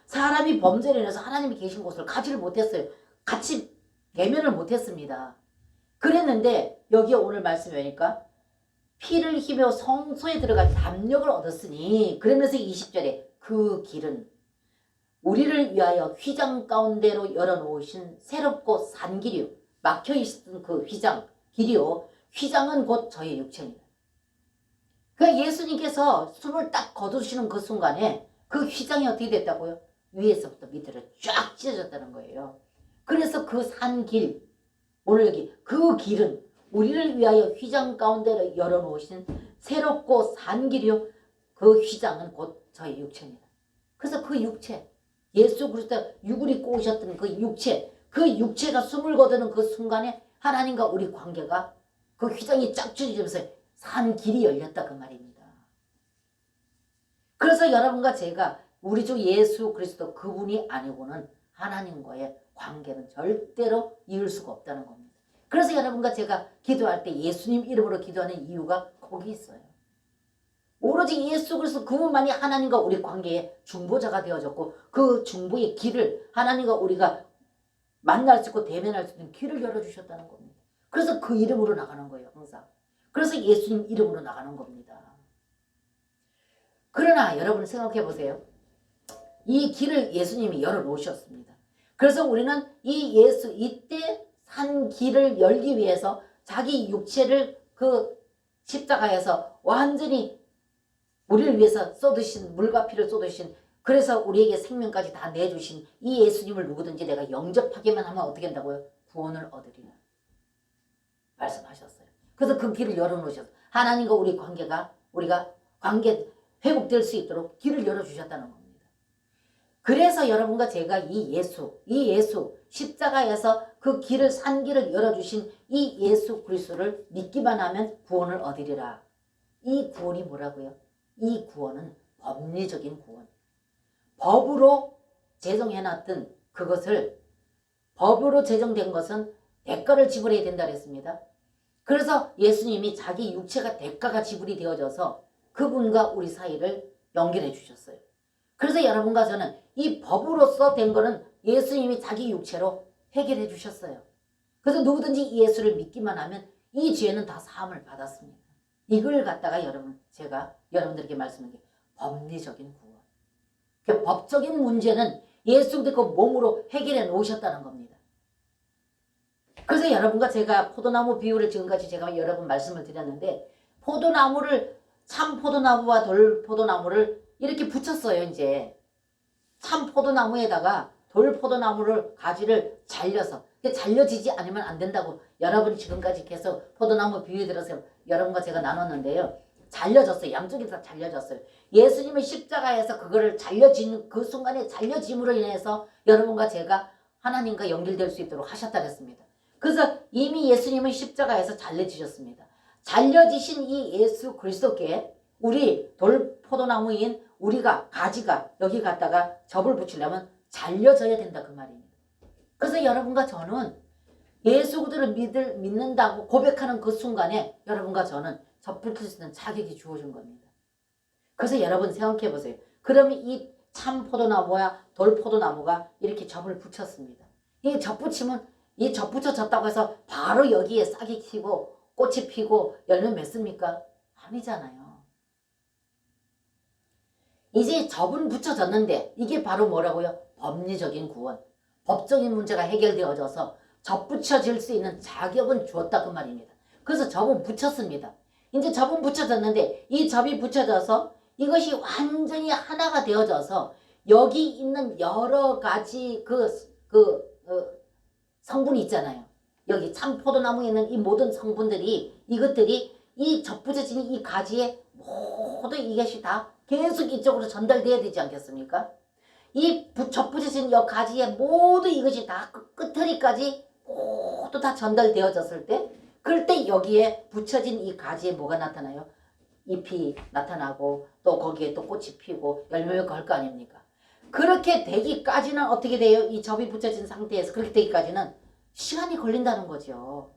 사람이 범죄를 인해서 하나님이 계신 곳을 가지를 못했어요. 같이 대면을 못했습니다. 그랬는데 여기에 오늘 말씀이 오니까 피를 힘입어 성소에 들어갈 담력을 얻었으니, 그러면서 20절에 그 길은 우리를 위하여 휘장 가운데로 열어놓으신 새롭고 산 길이요. 막혀있던 그 휘장, 길이요. 휘장은 곧 저의 육체입니다. 그러니까 예수님께서 숨을 딱 거두시는 그 순간에 그 휘장이 어떻게 됐다고요? 위에서부터 밑으로 쫙 찢어졌다는 거예요. 그래서 그 산 길, 오늘 여기 그 길은 우리를 위하여 휘장 가운데로 열어놓으신 새롭고 산 길이요. 그 휘장은 곧 저의 육체입니다. 그래서 그 육체, 예수 그리스도 육을 입고 오셨던 그 육체, 그 육체가 숨을 거두는 그 순간에 하나님과 우리 관계가 그 휘장이 쫙 찢어지면서 산 길이 열렸다 그 말입니다. 그래서 여러분과 제가 우리 주 예수 그리스도 그분이 아니고는 하나님과의 관계는 절대로 이룰 수가 없다는 겁니다. 그래서 여러분과 제가 기도할 때 예수님 이름으로 기도하는 이유가 거기 있어요. 오로지 예수 그리스도 그분만이 하나님과 우리 관계의 중보자가 되어졌고, 그 중보의 길을 하나님과 우리가 만날 수 있고 대면할 수 있는 길을 열어주셨다는 겁니다. 그래서 그 이름으로 나가는 거예요, 항상. 그래서 예수님 이름으로 나가는 겁니다. 그러나 여러분 생각해 보세요. 이 길을 예수님이 열어놓으셨습니다. 그래서 우리는 이때 산 길을 열기 위해서 자기 육체를 그 십자가에서 완전히 우리를 위해서 쏟으신, 물과 피를 쏟으신, 그래서 우리에게 생명까지 다 내주신 이 예수님을 누구든지 내가 영접하기만 하면 어떻게 한다고요? 구원을 얻으리라 말씀하셨어요. 그래서 그 길을 열어놓으셨어요. 하나님과 우리 관계가, 우리가 관계 회복될 수 있도록 길을 열어주셨다는 겁니다. 그래서 여러분과 제가 이 예수 십자가에서 그 길을, 산 길을 열어주신 이 예수 그리스도를 믿기만 하면 구원을 얻으리라. 이 구원이 뭐라고요? 이 구원은 법리적인 구원. 법으로 제정해놨던 그것을, 법으로 제정된 것은 대가를 지불해야 된다 그랬습니다. 그래서 예수님이 자기 육체가 대가가 지불이 되어져서 그분과 우리 사이를 연결해 주셨어요. 그래서 여러분과 저는 이 법으로서 된 거는 예수님이 자기 육체로 해결해 주셨어요. 그래서 누구든지 이 예수를 믿기만 하면 이 죄는 다 사함을 받았습니다. 이걸 갖다가 제가 여러분들에게 말씀드린 게 법리적인 구원. 그 법적인 문제는 예수 그리스도 몸으로 해결해 놓으셨다는 겁니다. 그래서 여러분과 제가 포도나무 비유를 지금까지 제가 여러 번 말씀을 드렸는데, 포도나무를, 참 포도나무와 돌 포도나무를 이렇게 붙였어요. 이제 참 포도나무에다가 돌 포도나무를 가지를 잘려서, 잘려지지 않으면 안 된다고 여러분이 지금까지 계속 포도나무 비유 들어서 여러분과 제가 나눴는데요. 잘려졌어요. 양쪽이 다 잘려졌어요. 예수님은 십자가에서 그거를 잘려지는 그 순간에 잘려짐으로 인해서 여러분과 제가 하나님과 연결될 수 있도록 하셨다 그랬습니다. 그래서 이미 예수님은 십자가에서 잘려지셨습니다. 잘려지신 이 예수 그리스도께 우리 돌 포도나무인 우리가, 가지가 여기 갖다가 접을 붙이려면 잘려져야 된다 그 말입니다. 그래서 여러분과 저는 예수 그리스도를 믿는다고 고백하는 그 순간에 여러분과 저는 접 붙일 수 있는 자격이 주어진 겁니다. 그래서 여러분 생각해 보세요. 그러면 이 참 포도나무와 돌 포도나무가 이렇게 접을 붙였습니다. 이 접 붙이면, 이 접 붙여졌다고 해서 바로 여기에 싹이 피고 꽃이 피고 열매 맺습니까? 아니잖아요. 이제 접은 붙여졌는데 이게 바로 뭐라고요? 법리적인 구원. 법적인 문제가 해결되어져서 접 붙여질 수 있는 자격은 주었다 그 말입니다. 그래서 접은 붙였습니다. 이제 접은 붙여졌는데 이 접이 붙여져서 이것이 완전히 하나가 되어져서 여기 있는 여러 가지 성분이 있잖아요. 여기 참 포도나무에 있는 이 모든 성분들이, 이것들이 이 접 붙여진 이 가지에 모두 이것이 다 계속 이쪽으로 전달돼야 되지 않겠습니까? 이 접 붙여진 이 가지에 모두 이것이 다 끝터리까지 모두 다 전달되어졌을 때, 그럴 때 여기에 붙여진 이 가지에 뭐가 나타나요? 잎이 나타나고 또 거기에 또 꽃이 피고 열매가 걸 거 아닙니까? 그렇게 되기까지는 어떻게 돼요? 이 접이 붙여진 상태에서 그렇게 되기까지는 시간이 걸린다는 거죠.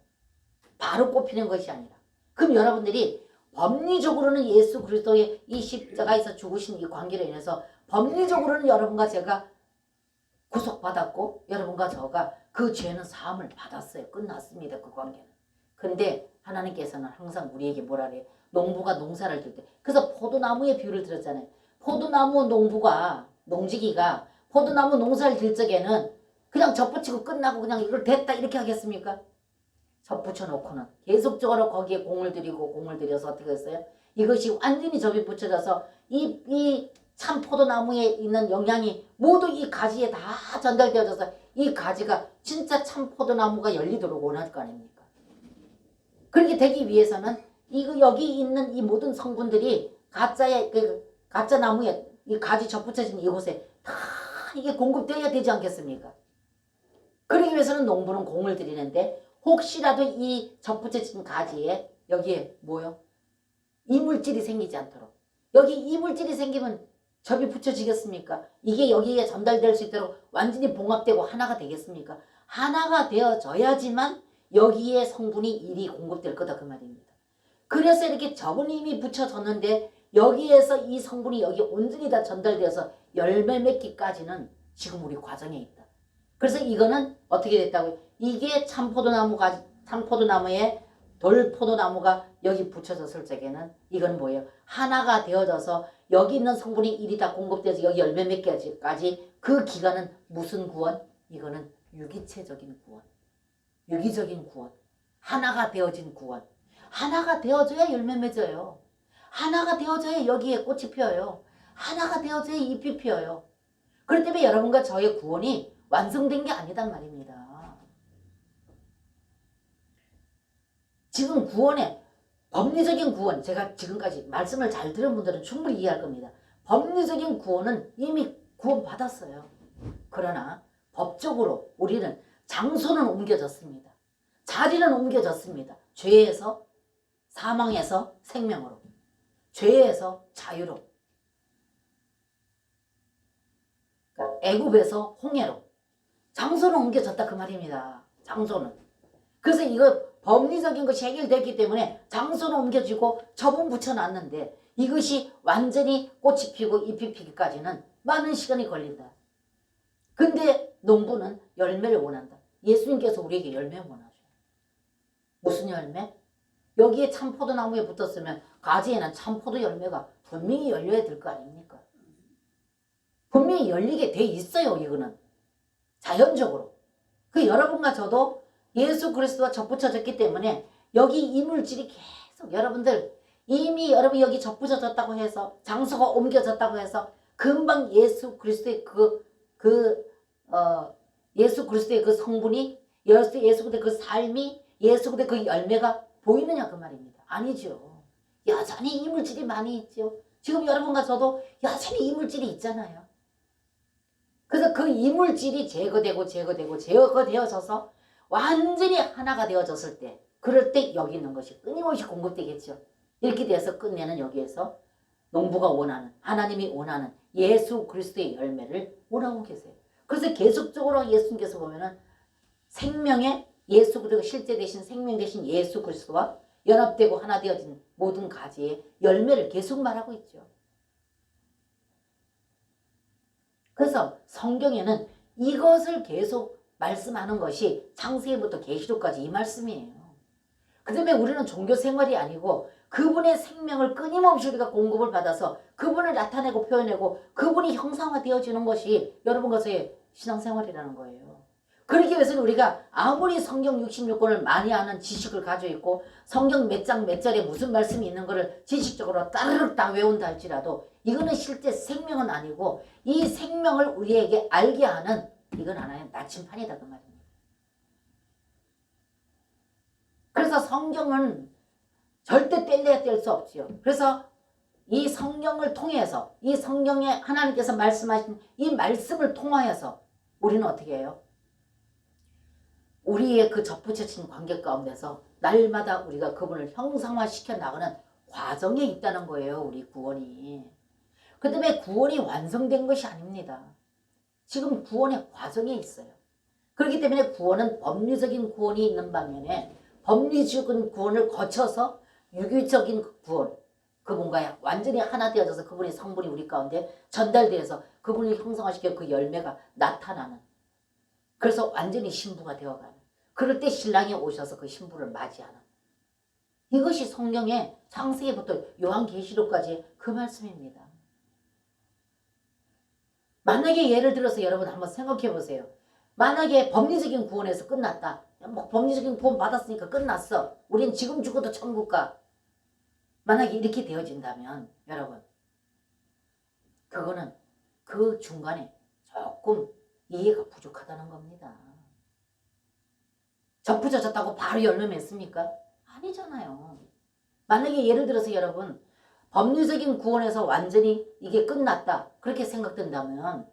바로 꼽히는 것이 아니라. 그럼 여러분들이 법리적으로는 예수 그리스도의 이 십자가에서 죽으신 이 관계로 인해서 법리적으로는 여러분과 제가 구속받았고 여러분과 저가 그 죄는 사함을 받았어요. 끝났습니다. 그 관계는. 근데 하나님께서는 항상 우리에게 뭐라 그래요? 농부가 농사를 질 때. 그래서 포도나무의 비유를 들었잖아요. 포도나무 농부가 농지기가 포도나무 농사를 질 적에는 그냥 접붙이고 끝나고 그냥 이걸 됐다 이렇게 하겠습니까? 접붙여놓고는 계속적으로 거기에 공을 들여서 어떻게 했어요? 이것이 완전히 접이 붙여져서 이 참 포도나무에 있는 영양이 모두 이 가지에 다 전달되어져서 이 가지가 진짜 참 포도나무가 열리도록 원할 거 아닙니까? 그렇게 되기 위해서는 이거 여기 있는 이 모든 성분들이 가짜 나무에 이 가지 접붙여진 이곳에 다 이게 공급되어야 되지 않겠습니까? 그러기 위해서는 농부는 공을 들이는데 혹시라도 이 접붙여진 가지에 여기에 뭐요? 이물질이 생기지 않도록. 여기 이물질이 생기면 접이 붙여지겠습니까? 이게 여기에 전달될 수 있도록 완전히 봉합되고 하나가 되겠습니까? 하나가 되어져야지만 여기에 성분이 일이 공급될 거다 그 말입니다. 그래서 이렇게 접은 이미 붙여졌는데 여기에서 이 성분이 여기 온전히 다 전달되어서 열매 맺기까지는 지금 우리 과정에 있다. 그래서 이거는 어떻게 됐다고요? 이게 참포도나무에 돌포도나무가 여기 붙여졌을 적에는 이건 뭐예요? 하나가 되어져서 여기 있는 성분이 일이 다 공급돼서 여기 열매 맺기까지 그 기간은 무슨 구원? 이거는 유기체적인 구원. 유기적인 구원. 하나가 되어진 구원. 하나가 되어져야 열매 맺어요. 하나가 되어져야 여기에 꽃이 피어요. 하나가 되어져야 잎이 피어요. 그렇기 때문에 여러분과 저의 구원이 완성된 게 아니단 말입니다. 지금 구원의 법리적인 구원, 제가 지금까지 말씀을 잘 들은 분들은 충분히 이해할 겁니다. 법리적인 구원은 이미 구원받았어요. 그러나 법적으로 우리는 장소는 옮겨졌습니다. 자리는 옮겨졌습니다. 죄에서 사망에서 생명으로, 죄에서 자유로, 그러니까 애굽에서 홍해로 장소는 옮겨졌다 그 말입니다. 장소는. 그래서 이거 법리적인 것이 해결됐기 때문에 장소는 옮겨지고 접은 붙여놨는데 이것이 완전히 꽃이 피고 잎이 피기까지는 많은 시간이 걸린다. 근데 농부는 열매를 원한다. 예수님께서 우리에게 열매 원하셔요. 무슨 열매? 여기에 참포도나무에 붙었으면 가지에는 참포도 열매가 분명히 열려야 될 거 아닙니까? 분명히 열리게 돼 있어요. 이거는 자연적으로. 그 여러분과 저도 예수 그리스도와 접붙여졌기 때문에 여기 이물질이 계속 여러분들 이미 여러분 여기 접붙여졌다고 해서 장소가 옮겨졌다고 해서 금방 예수 그리스도의 예수 그리스도의 그 성분이 예수 그리스도의 그 삶이 예수 그리스도의 그 열매가 보이느냐 그 말입니다. 아니죠. 여전히 이물질이 많이 있죠. 지금 여러분과 저도 여전히 이물질이 있잖아요. 그래서 그 이물질이 제거되어져서 완전히 하나가 되어졌을 때 그럴 때 여기 있는 것이 끊임없이 공급되겠죠. 이렇게 돼서 끝내는 여기에서 농부가 원하는 하나님이 원하는 예수 그리스도의 열매를 원하고 계세요. 그래서 계속적으로 예수님께서 보면은 생명의 예수 그리스도 실제 되신 생명 되신 예수 그리스도와 연합되고 하나 되어진 모든 가지의 열매를 계속 말하고 있죠. 그래서 성경에는 이것을 계속 말씀하는 것이 창세기부터 계시록까지 이 말씀이에요. 그 다음에 우리는 종교 생활이 아니고 그분의 생명을 끊임없이 우리가 공급을 받아서 그분을 나타내고 표현하고 그분이 형상화되어지는 것이 여러분과 저의 신앙생활이라는 거예요. 그러기 위해서는 우리가 아무리 성경 66권을 많이 아는 지식을 가지고 있고 성경 몇 장 몇 절에 무슨 말씀이 있는 것을 지식적으로 따르륵 다 외운다 할지라도 이거는 실제 생명은 아니고 이 생명을 우리에게 알게 하는 이건 하나의 나침판이다 그 말입니다. 그래서 성경은 절대 뗄래야 뗄 수 없지요. 그래서 이 성경을 통해서 이 성경에 하나님께서 말씀하신 이 말씀을 통하여서 우리는 어떻게 해요? 우리의 그 접붙여진 관계 가운데서 날마다 우리가 그분을 형상화시켜 나가는 과정에 있다는 거예요. 우리 구원이. 그 다음에 구원이 완성된 것이 아닙니다. 지금 구원의 과정에 있어요. 그렇기 때문에 구원은 법리적인 구원이 있는 반면에 법리적인 구원을 거쳐서 유기적인 구원, 그분과 완전히 하나 되어져서 그분의 성분이 우리 가운데 전달되어서 그분을 형성화시켜 그 열매가 나타나는, 그래서 완전히 신부가 되어가는, 그럴 때 신랑이 오셔서 그 신부를 맞이하는, 이것이 성경의 창세기부터 요한계시록까지 그 말씀입니다. 만약에 예를 들어서 여러분 한번 생각해 보세요. 만약에 법리적인 구원에서 끝났다. 뭐 법리적인 구원 받았으니까 끝났어. 우린 지금 죽어도 천국 가. 만약에 이렇게 되어진다면 여러분, 그거는 그 중간에 조금 이해가 부족하다는 겁니다. 접붙여졌다고 바로 열매 맺습니까? 아니잖아요. 만약에 예를 들어서 여러분, 법리적인 구원에서 완전히 이게 끝났다 그렇게 생각된다면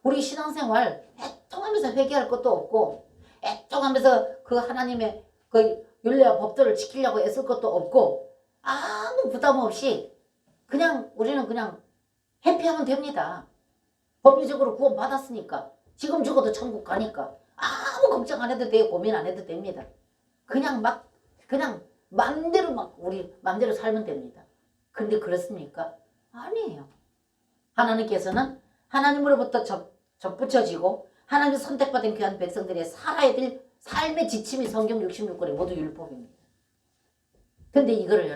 우리 신앙생활 애통하면서 회개할 것도 없고 애통하면서 그 하나님의 그 율례와 법도를 지키려고 애쓸 것도 없고 아무 부담 없이 그냥 우리는 그냥 해피하면 됩니다. 법리적으로 구원 받았으니까 지금 죽어도 천국 가니까 아무 걱정 안 해도 돼요. 고민 안 해도 됩니다. 그냥 맘대로 우리 맘대로 살면 됩니다. 근데 그렇습니까? 아니에요. 하나님께서는 하나님으로부터 접붙여지고 하나님 선택받은 귀한 백성들의 살아야 될 삶의 지침이 성경 66권에 모두 율법입니다. 근데 이거를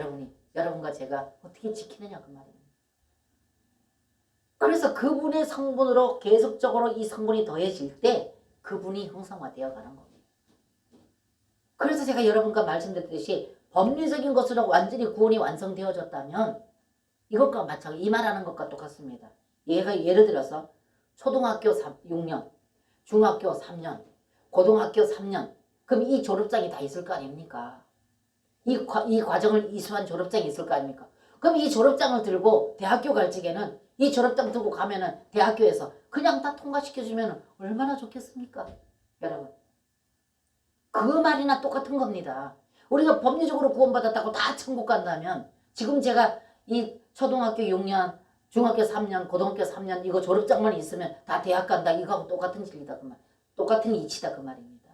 여러분과 제가 어떻게 지키느냐 그 말입니다. 그래서 그분의 성분으로 계속적으로 이 성분이 더해질 때 그분이 형성화되어 가는 겁니다. 그래서 제가 여러분과 말씀드렸듯이 법리적인 것으로 완전히 구원이 완성되어졌다면 이것과 마찬가지, 이 말하는 것과 똑같습니다. 예를 들어서 초등학교 6년, 중학교 3년, 고등학교 3년, 그럼 이 졸업장이 다 있을 거 아닙니까? 이 과정을 이수한 졸업장이 있을 거 아닙니까? 그럼 이 졸업장을 들고 대학교 갈 적에는 이 졸업장 들고 가면은 대학교에서 그냥 다 통과시켜주면 얼마나 좋겠습니까? 여러분. 그 말이나 똑같은 겁니다. 우리가 법리적으로 구원받았다고 다 천국 간다면 지금 제가 이 초등학교 6년, 중학교 3년, 고등학교 3년 이거 졸업장만 있으면 다 대학 간다. 이거하고 똑같은 진리다. 그 말. 똑같은 이치다. 그 말입니다.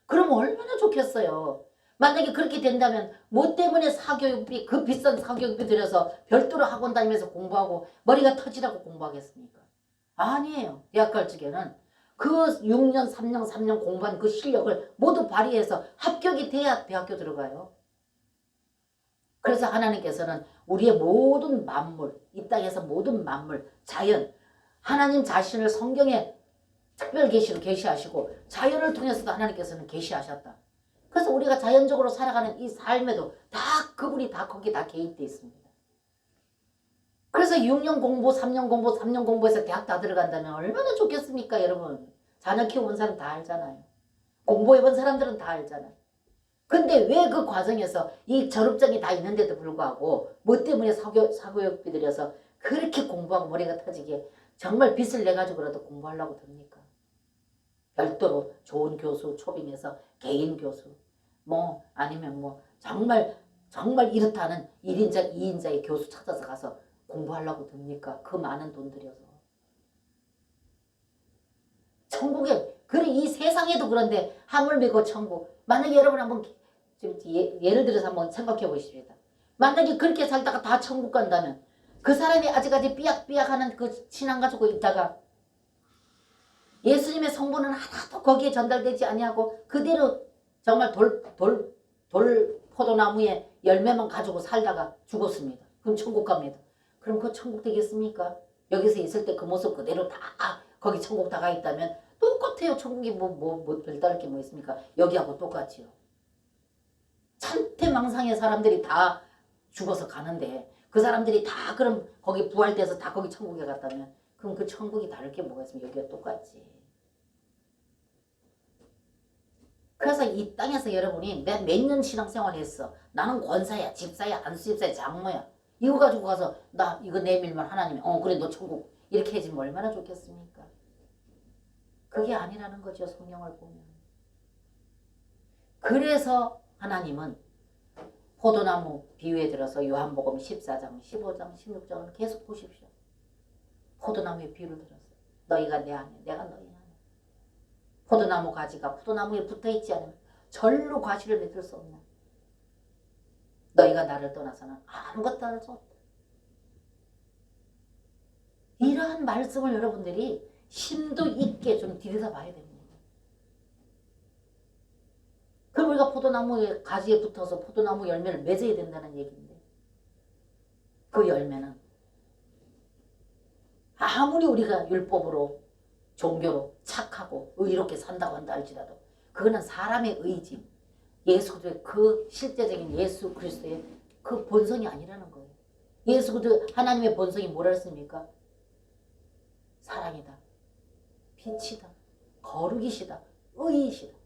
그럼 얼마나 좋겠어요. 만약에 그렇게 된다면 뭐 때문에 사교육비, 그 비싼 사교육비 들여서 별도로 학원 다니면서 공부하고 머리가 터지라고 공부하겠습니까? 아니에요. 대학 갈 적에는 그 6년, 3년 공부한 그 실력을 모두 발휘해서 합격이 돼야 대학교 들어가요. 그래서 하나님께서는 우리의 모든 만물, 이 땅에서 모든 만물, 자연, 하나님 자신을 성경에 특별 계시로 계시하시고 자연을 통해서도 하나님께서는 계시하셨다. 그래서 우리가 자연적으로 살아가는 이 삶에도 다 그분이 다 거기에 다 개입되어 있습니다. 그래서 6년 공부, 3년 공부, 3년 공부해서 대학 다 들어간다면 얼마나 좋겠습니까, 여러분? 자녀 키워본 사람 다 알잖아요. 공부해본 사람들은 다 알잖아요. 근데 왜 그 과정에서 이 졸업장이 다 있는데도 불구하고 뭐 때문에 사교육비 들여서 그렇게 공부하고 머리가 터지게 정말 빚을 내가지고라도 공부하려고 듭니까? 별도로 좋은 교수 초빙해서 개인 교수 뭐 아니면 뭐 정말 이렇다는 1인자 2인자의 교수 찾아서 가서 공부하려고 듭니까? 그 많은 돈 들여서. 천국에 그래 이 세상에도 그런데 하물며 천국. 만약에 여러분 한번 예를 들어서 한번 생각해 보십시다. 만약에 그렇게 살다가 다 천국 간다면 그 사람이 아직까지 삐약삐약하는 그 신앙 가지고 있다가 예수님의 성분은 하나도 거기에 전달되지 아니하고 그대로 정말 돌 포도나무에 열매만 가지고 살다가 죽었습니다. 그럼 천국 갑니다. 그럼 그 천국 되겠습니까? 여기서 있을 때 그 모습 그대로 다 거기 천국 다 가 있다면 똑같아요. 천국이 뭐 별다를 게 뭐 있습니까? 여기하고 똑같지요. 천태망상의 사람들이 다 죽어서 가는데 그 사람들이 다 그럼 거기 부활돼서 다 거기 천국에 갔다면 그럼 그 천국이 다를 게 뭐가 있습니까? 여기가 똑같지. 그래서 이 땅에서 여러분이 몇 년 신앙생활 했어. 나는 권사야, 집사야, 안수집사야, 장모야. 이거 가지고 가서 나 이거 내밀면 하나님이 그래 너 천국 이렇게 해주면 얼마나 좋겠습니까? 그게 아니라는 거죠. 성경을 보면. 그래서 하나님은 포도나무 비유에 들어서 요한복음 14장, 15장, 16장을 계속 보십시오. 포도나무의 비유를 들었어요. 너희가 내 안에, 내가 너희 안에. 포도나무 가지가 포도나무에 붙어있지 않으면 절로 과실을 맺을 수 없는, 너희가 나를 떠나서는 아무것도 할 수 없다. 이러한 말씀을 여러분들이 심도 있게 좀 들여다봐야 됩니다. 그럼 우리가 포도나무의 가지에 붙어서 포도나무 열매를 맺어야 된다는 얘기인데, 그 열매는 아무리 우리가 율법으로 종교로 착하고 의롭게 산다고 한다 할지라도 그거는 사람의 의지, 예수의 그 실제적인 예수 그리스도의 그 본성이 아니라는 거예요. 예수 그리스도 하나님의 본성이 뭐라 했습니까? 사랑이다, 빛이다, 거룩이시다, 의이시다.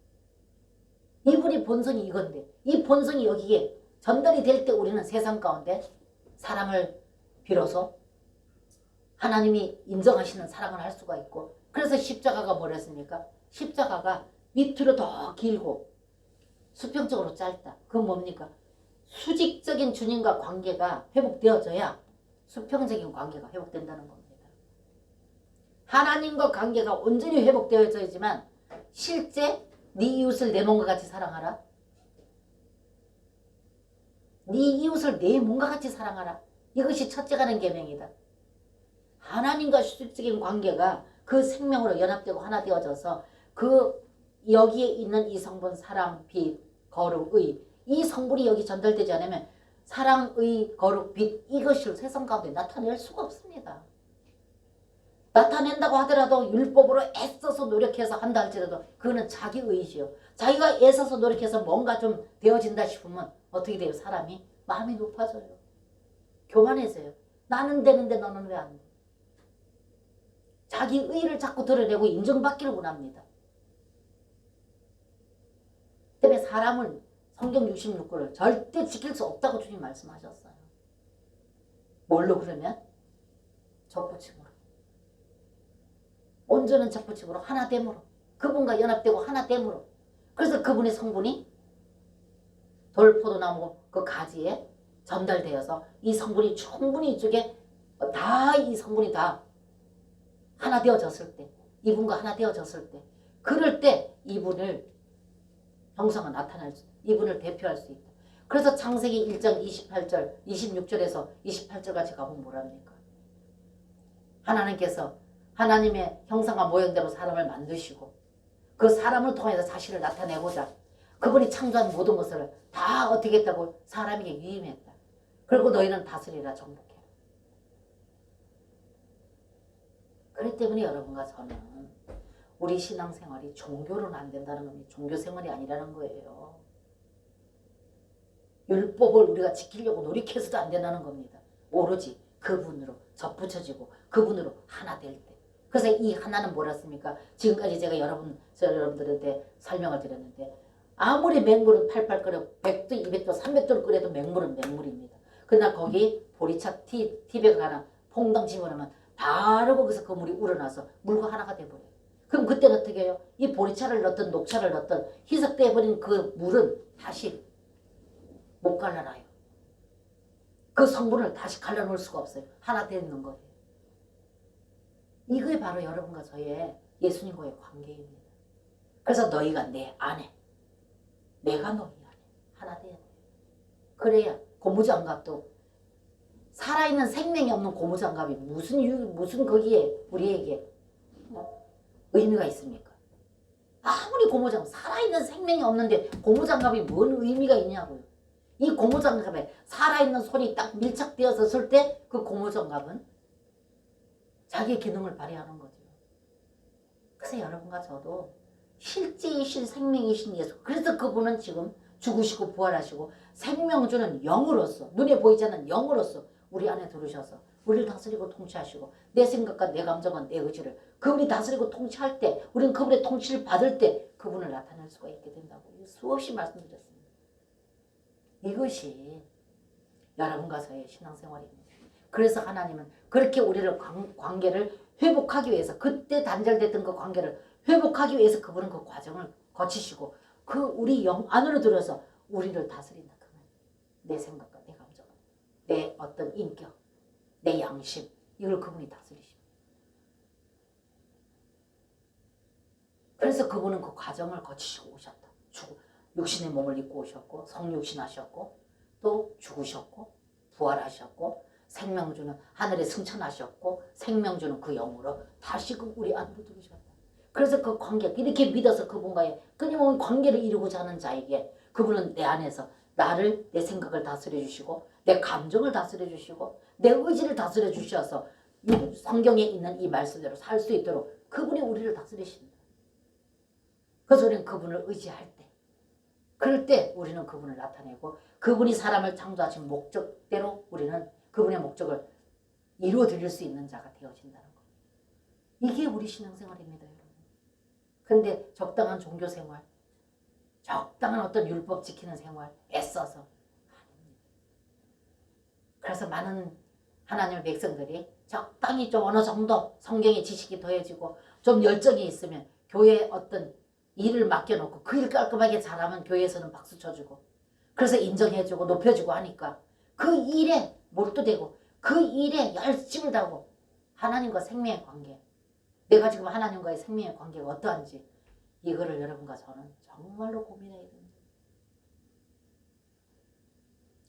이분의 본성이 이건데, 이 본성이 여기에 전달이 될 때 우리는 세상 가운데 사랑을 비로소 하나님이 인정하시는 사랑을 할 수가 있고, 그래서 십자가가 뭐랬습니까? 십자가가 밑으로 더 길고 수평적으로 짧다. 그건 뭡니까? 수직적인 주님과 관계가 회복되어져야 수평적인 관계가 회복된다는 겁니다. 하나님과 관계가 온전히 회복되어져야지만 실제 네 이웃을 내 몸과 같이 사랑하라. 네 이웃을 내 몸과 같이 사랑하라. 이것이 첫째 가는 계명이다. 하나님과 수직적인 관계가 그 생명으로 연합되고 하나 되어져서 그 여기에 있는 이 성분 사랑, 빛, 거룩, 의, 이 성분이 여기 전달되지 않으면 사랑, 의, 거룩, 빛 이것을 세상 가운데 나타낼 수가 없습니다. 나타낸다고 하더라도 율법으로 애써서 노력해서 한다 할지라도 그거는 자기 의지요. 자기가 애써서 노력해서 뭔가 좀 되어진다 싶으면 어떻게 돼요? 사람이 마음이 높아져요. 교만해져요. 나는 되는데 너는 왜 안 돼? 자기 의의를 자꾸 드러내고 인정받기를 원합니다. 때문에 사람은 성경 66권을 절대 지킬 수 없다고 주님 말씀하셨어요. 뭘로 그러면? 접붙임으로. 온전한 접붙임으로 하나됨으로. 그분과 연합되고 하나됨으로. 그래서 그분의 성분이 돌포도나무 그 가지에 전달되어서 이 성분이 충분히 이쪽에 다 이 성분이 다 하나 되어졌을 때, 이분과 하나 되어졌을 때, 그럴 때 이분을 형상은 나타날 수, 이분을 대표할 수 있다. 그래서 창세기 1장 28절, 26절에서 28절 같이 가보면 뭐랍니까? 하나님께서 하나님의 형상과 모형대로 사람을 만드시고 그 사람을 통해서 자신을 나타내고자 그분이 창조한 모든 것을 다 어떻게 했다고? 사람에게 위임했다. 그리고 너희는 다스리라, 정복해라. 그렇기 때문에 여러분과 저는 우리 신앙생활이 종교로는 안 된다는 겁니다. 종교생활이 아니라는 거예요. 율법을 우리가 지키려고 노력해서도 안 된다는 겁니다. 오로지 그분으로 접붙여지고 그분으로 하나 될 때. 그래서 이 하나는 뭐랬습니까? 지금까지 제가 여러분들한테 설명을 드렸는데 아무리 맹물은 팔팔 끓여 100도, 200도, 300도를 끓여도 맹물은 맹물입니다. 그러나 거기 보리차 티백을 하나 퐁당 집어넣으면 바로 거기서 그 물이 우러나서 물과 하나가 돼버려요. 그럼 그때는 어떻게 해요? 이 보리차를 넣든 녹차를 넣든 희석돼버린 그 물은 다시 못 갈라놔요. 그 성분을 다시 갈라놓을 수가 없어요. 하나 되는 거예요. 이게 바로 여러분과 저의 예수님과의 관계입니다. 그래서 너희가 내 안에, 내가 너희 안에 하나 돼야 돼요. 그래야 고무장갑도 살아있는 생명이 없는 고무장갑이 무슨 거기에 우리에게 의미가 있습니까? 아무리 고무장갑, 살아있는 생명이 없는데 고무장갑이 뭔 의미가 있냐고요. 이 고무장갑에 살아있는 손이 딱 밀착되어서 쓸 때 그 고무장갑은 자기의 기능을 발휘하는 거죠. 그래서 여러분과 저도 실제이신 생명이신 예수, 그래서 그분은 지금 죽으시고 부활하시고 생명 주는 영으로서, 눈에 보이지 않는 영으로서 우리 안에 들으셔서 우리를 다스리고 통치하시고 내 생각과 내 감정과 내 의지를 그분이 다스리고 통치할 때, 우리는 그분의 통치를 받을 때 그분을 나타낼 수가 있게 된다고 수없이 말씀드렸습니다. 이것이 여러분과 저의 신앙생활입니다. 그래서 하나님은 그렇게 우리를 관계를 회복하기 위해서, 그때 단절됐던 그 관계를 회복하기 위해서 그분은 그 과정을 거치시고 그 우리 영 안으로 들어서 우리를 다스린다. 내 생각과 내 감정, 내 어떤 인격, 내 양심, 이걸 그분이 다스리십니다. 그래서 그분은 그 과정을 거치시고 오셨다. 육신의 몸을 입고 오셨고 성육신 하셨고 또 죽으셨고 부활하셨고 생명 주는 하늘에 승천하셨고 생명 주는 그 영으로 다시 그 우리 안으로 들으셨다. 그래서 그 관계 이렇게 믿어서 그분과의 끊임없는 관계를 이루고자 하는 자에게 그분은 내 안에서 나를 내 생각을 다스려 주시고 내 감정을 다스려 주시고 내 의지를 다스려 주셔서 성경에 있는 이 말씀대로 살 수 있도록 그분이 우리를 다스리신다. 그래서 우리는 그분을 의지할 때 그럴 때 우리는 그분을 나타내고 그분이 사람을 창조하신 목적대로 우리는 그분의 목적을 이루어 드릴 수 있는 자가 되어진다는 거. 이게 우리 신앙생활입니다, 여러분. 근데 적당한 종교생활, 적당한 어떤 율법 지키는 생활 애써서 아닙니다. 그래서 많은 하나님의 백성들이 적당히 좀 어느 정도 성경의 지식이 더해지고 좀 열정이 있으면 교회에 어떤 일을 맡겨놓고 그 일 깔끔하게 잘하면 교회에서는 박수 쳐주고 그래서 인정해주고 높여주고 하니까 그 일에 몰두되고 그 일에 열심을 다하고 하나님과 생명의 관계, 내가 지금 하나님과의 생명의 관계가 어떠한지 이거를 여러분과 저는 정말로 고민해야 됩니다.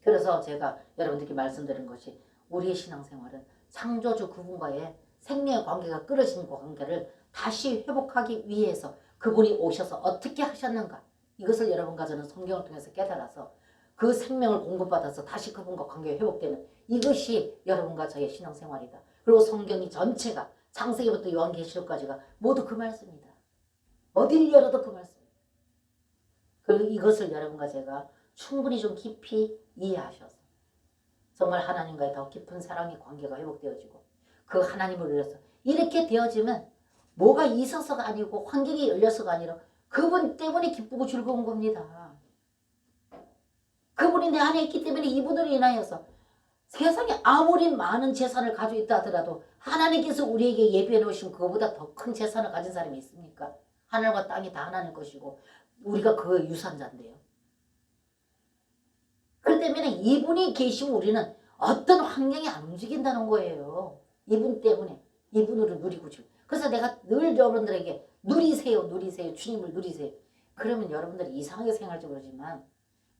그래서 제가 여러분들께 말씀드린 것이 우리의 신앙생활은 창조주 그분과의 생명의 관계가 끊어진 그 관계를 다시 회복하기 위해서 그분이 오셔서 어떻게 하셨는가 이것을 여러분과 저는 성경을 통해서 깨달아서 그 생명을 공급받아서 다시 그분과 관계가 회복되는 이것이 여러분과 저의 신앙생활이다. 그리고 성경이 전체가 창세기부터 요한계시록까지가 모두 그 말씀이다. 어딜 열어도 그 말씀이다. 그리고 이것을 여러분과 제가 충분히 좀 깊이 이해하셔서 정말 하나님과의 더 깊은 사랑의 관계가 회복되어지고 그 하나님을 위해서 이렇게 되어지면 뭐가 있어서가 아니고 환경이 열려서가 아니라 그분 때문에 기쁘고 즐거운 겁니다. 그분이 내 안에 있기 때문에 이분으로 인하여서 세상에 아무리 많은 재산을 가지고 있다 하더라도 하나님께서 우리에게 예비해 놓으신 그거보다 더 큰 재산을 가진 사람이 있습니까? 하늘과 땅이 다 하나님 것이고 우리가 그 유산자인데요. 그렇기 때문에 이분이 계시면 우리는 어떤 환경이 안 움직인다는 거예요. 이분 때문에 이분으로 누리고 싶어. 그래서 내가 늘 여러분들에게 누리세요 누리세요 주님을 누리세요. 그러면 여러분들이 이상하게 생각할지 모르지만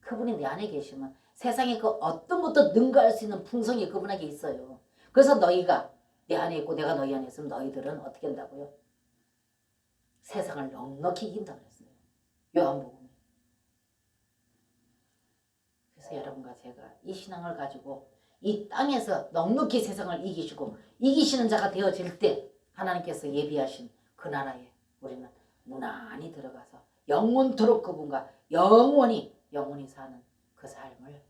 그분이 내 안에 계시면 세상에 그 어떤 것도 능가할 수 있는 풍성이 그분에게 있어요. 그래서 너희가 내 안에 있고 내가 너희 안에 있으면 너희들은 어떻게 한다고요? 세상을 넉넉히 이긴다 그랬어요. 요한복음에. 그래서 여러분과 제가 이 신앙을 가지고 이 땅에서 넉넉히 세상을 이기시고 이기시는 자가 되어질 때 하나님께서 예비하신 그 나라에 우리는 무난히 들어가서 영원토록 그분과 영원히 사는 그 삶을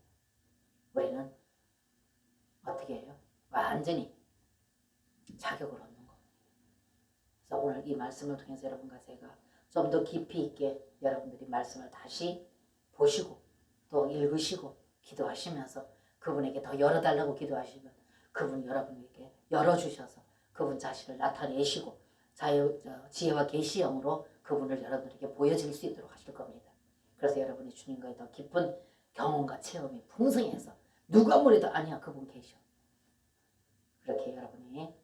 우리는 어떻게 해요? 완전히 자격을 얻는 겁니다. 그래서 오늘 이 말씀을 통해서 여러분과 제가 좀 더 깊이 있게 여러분들이 말씀을 다시 보시고 또 읽으시고 기도하시면서 그분에게 더 열어달라고 기도하시면 그분이 여러분에게 열어주셔서 그분 자신을 나타내시고 지혜와 계시 영으로 그분을 여러분에게 보여질 수 있도록 하실 겁니다. 그래서 여러분이 주님과의 더 깊은 경험과 체험이 풍성해서 누가 뭐래도 아니야 그분 계셔. 그렇게 여러분이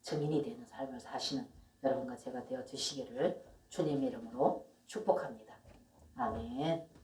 증인이 되는 삶을 사시는 여러분과 제가 되어 주시기를 주님의 이름으로 축복합니다. 아멘.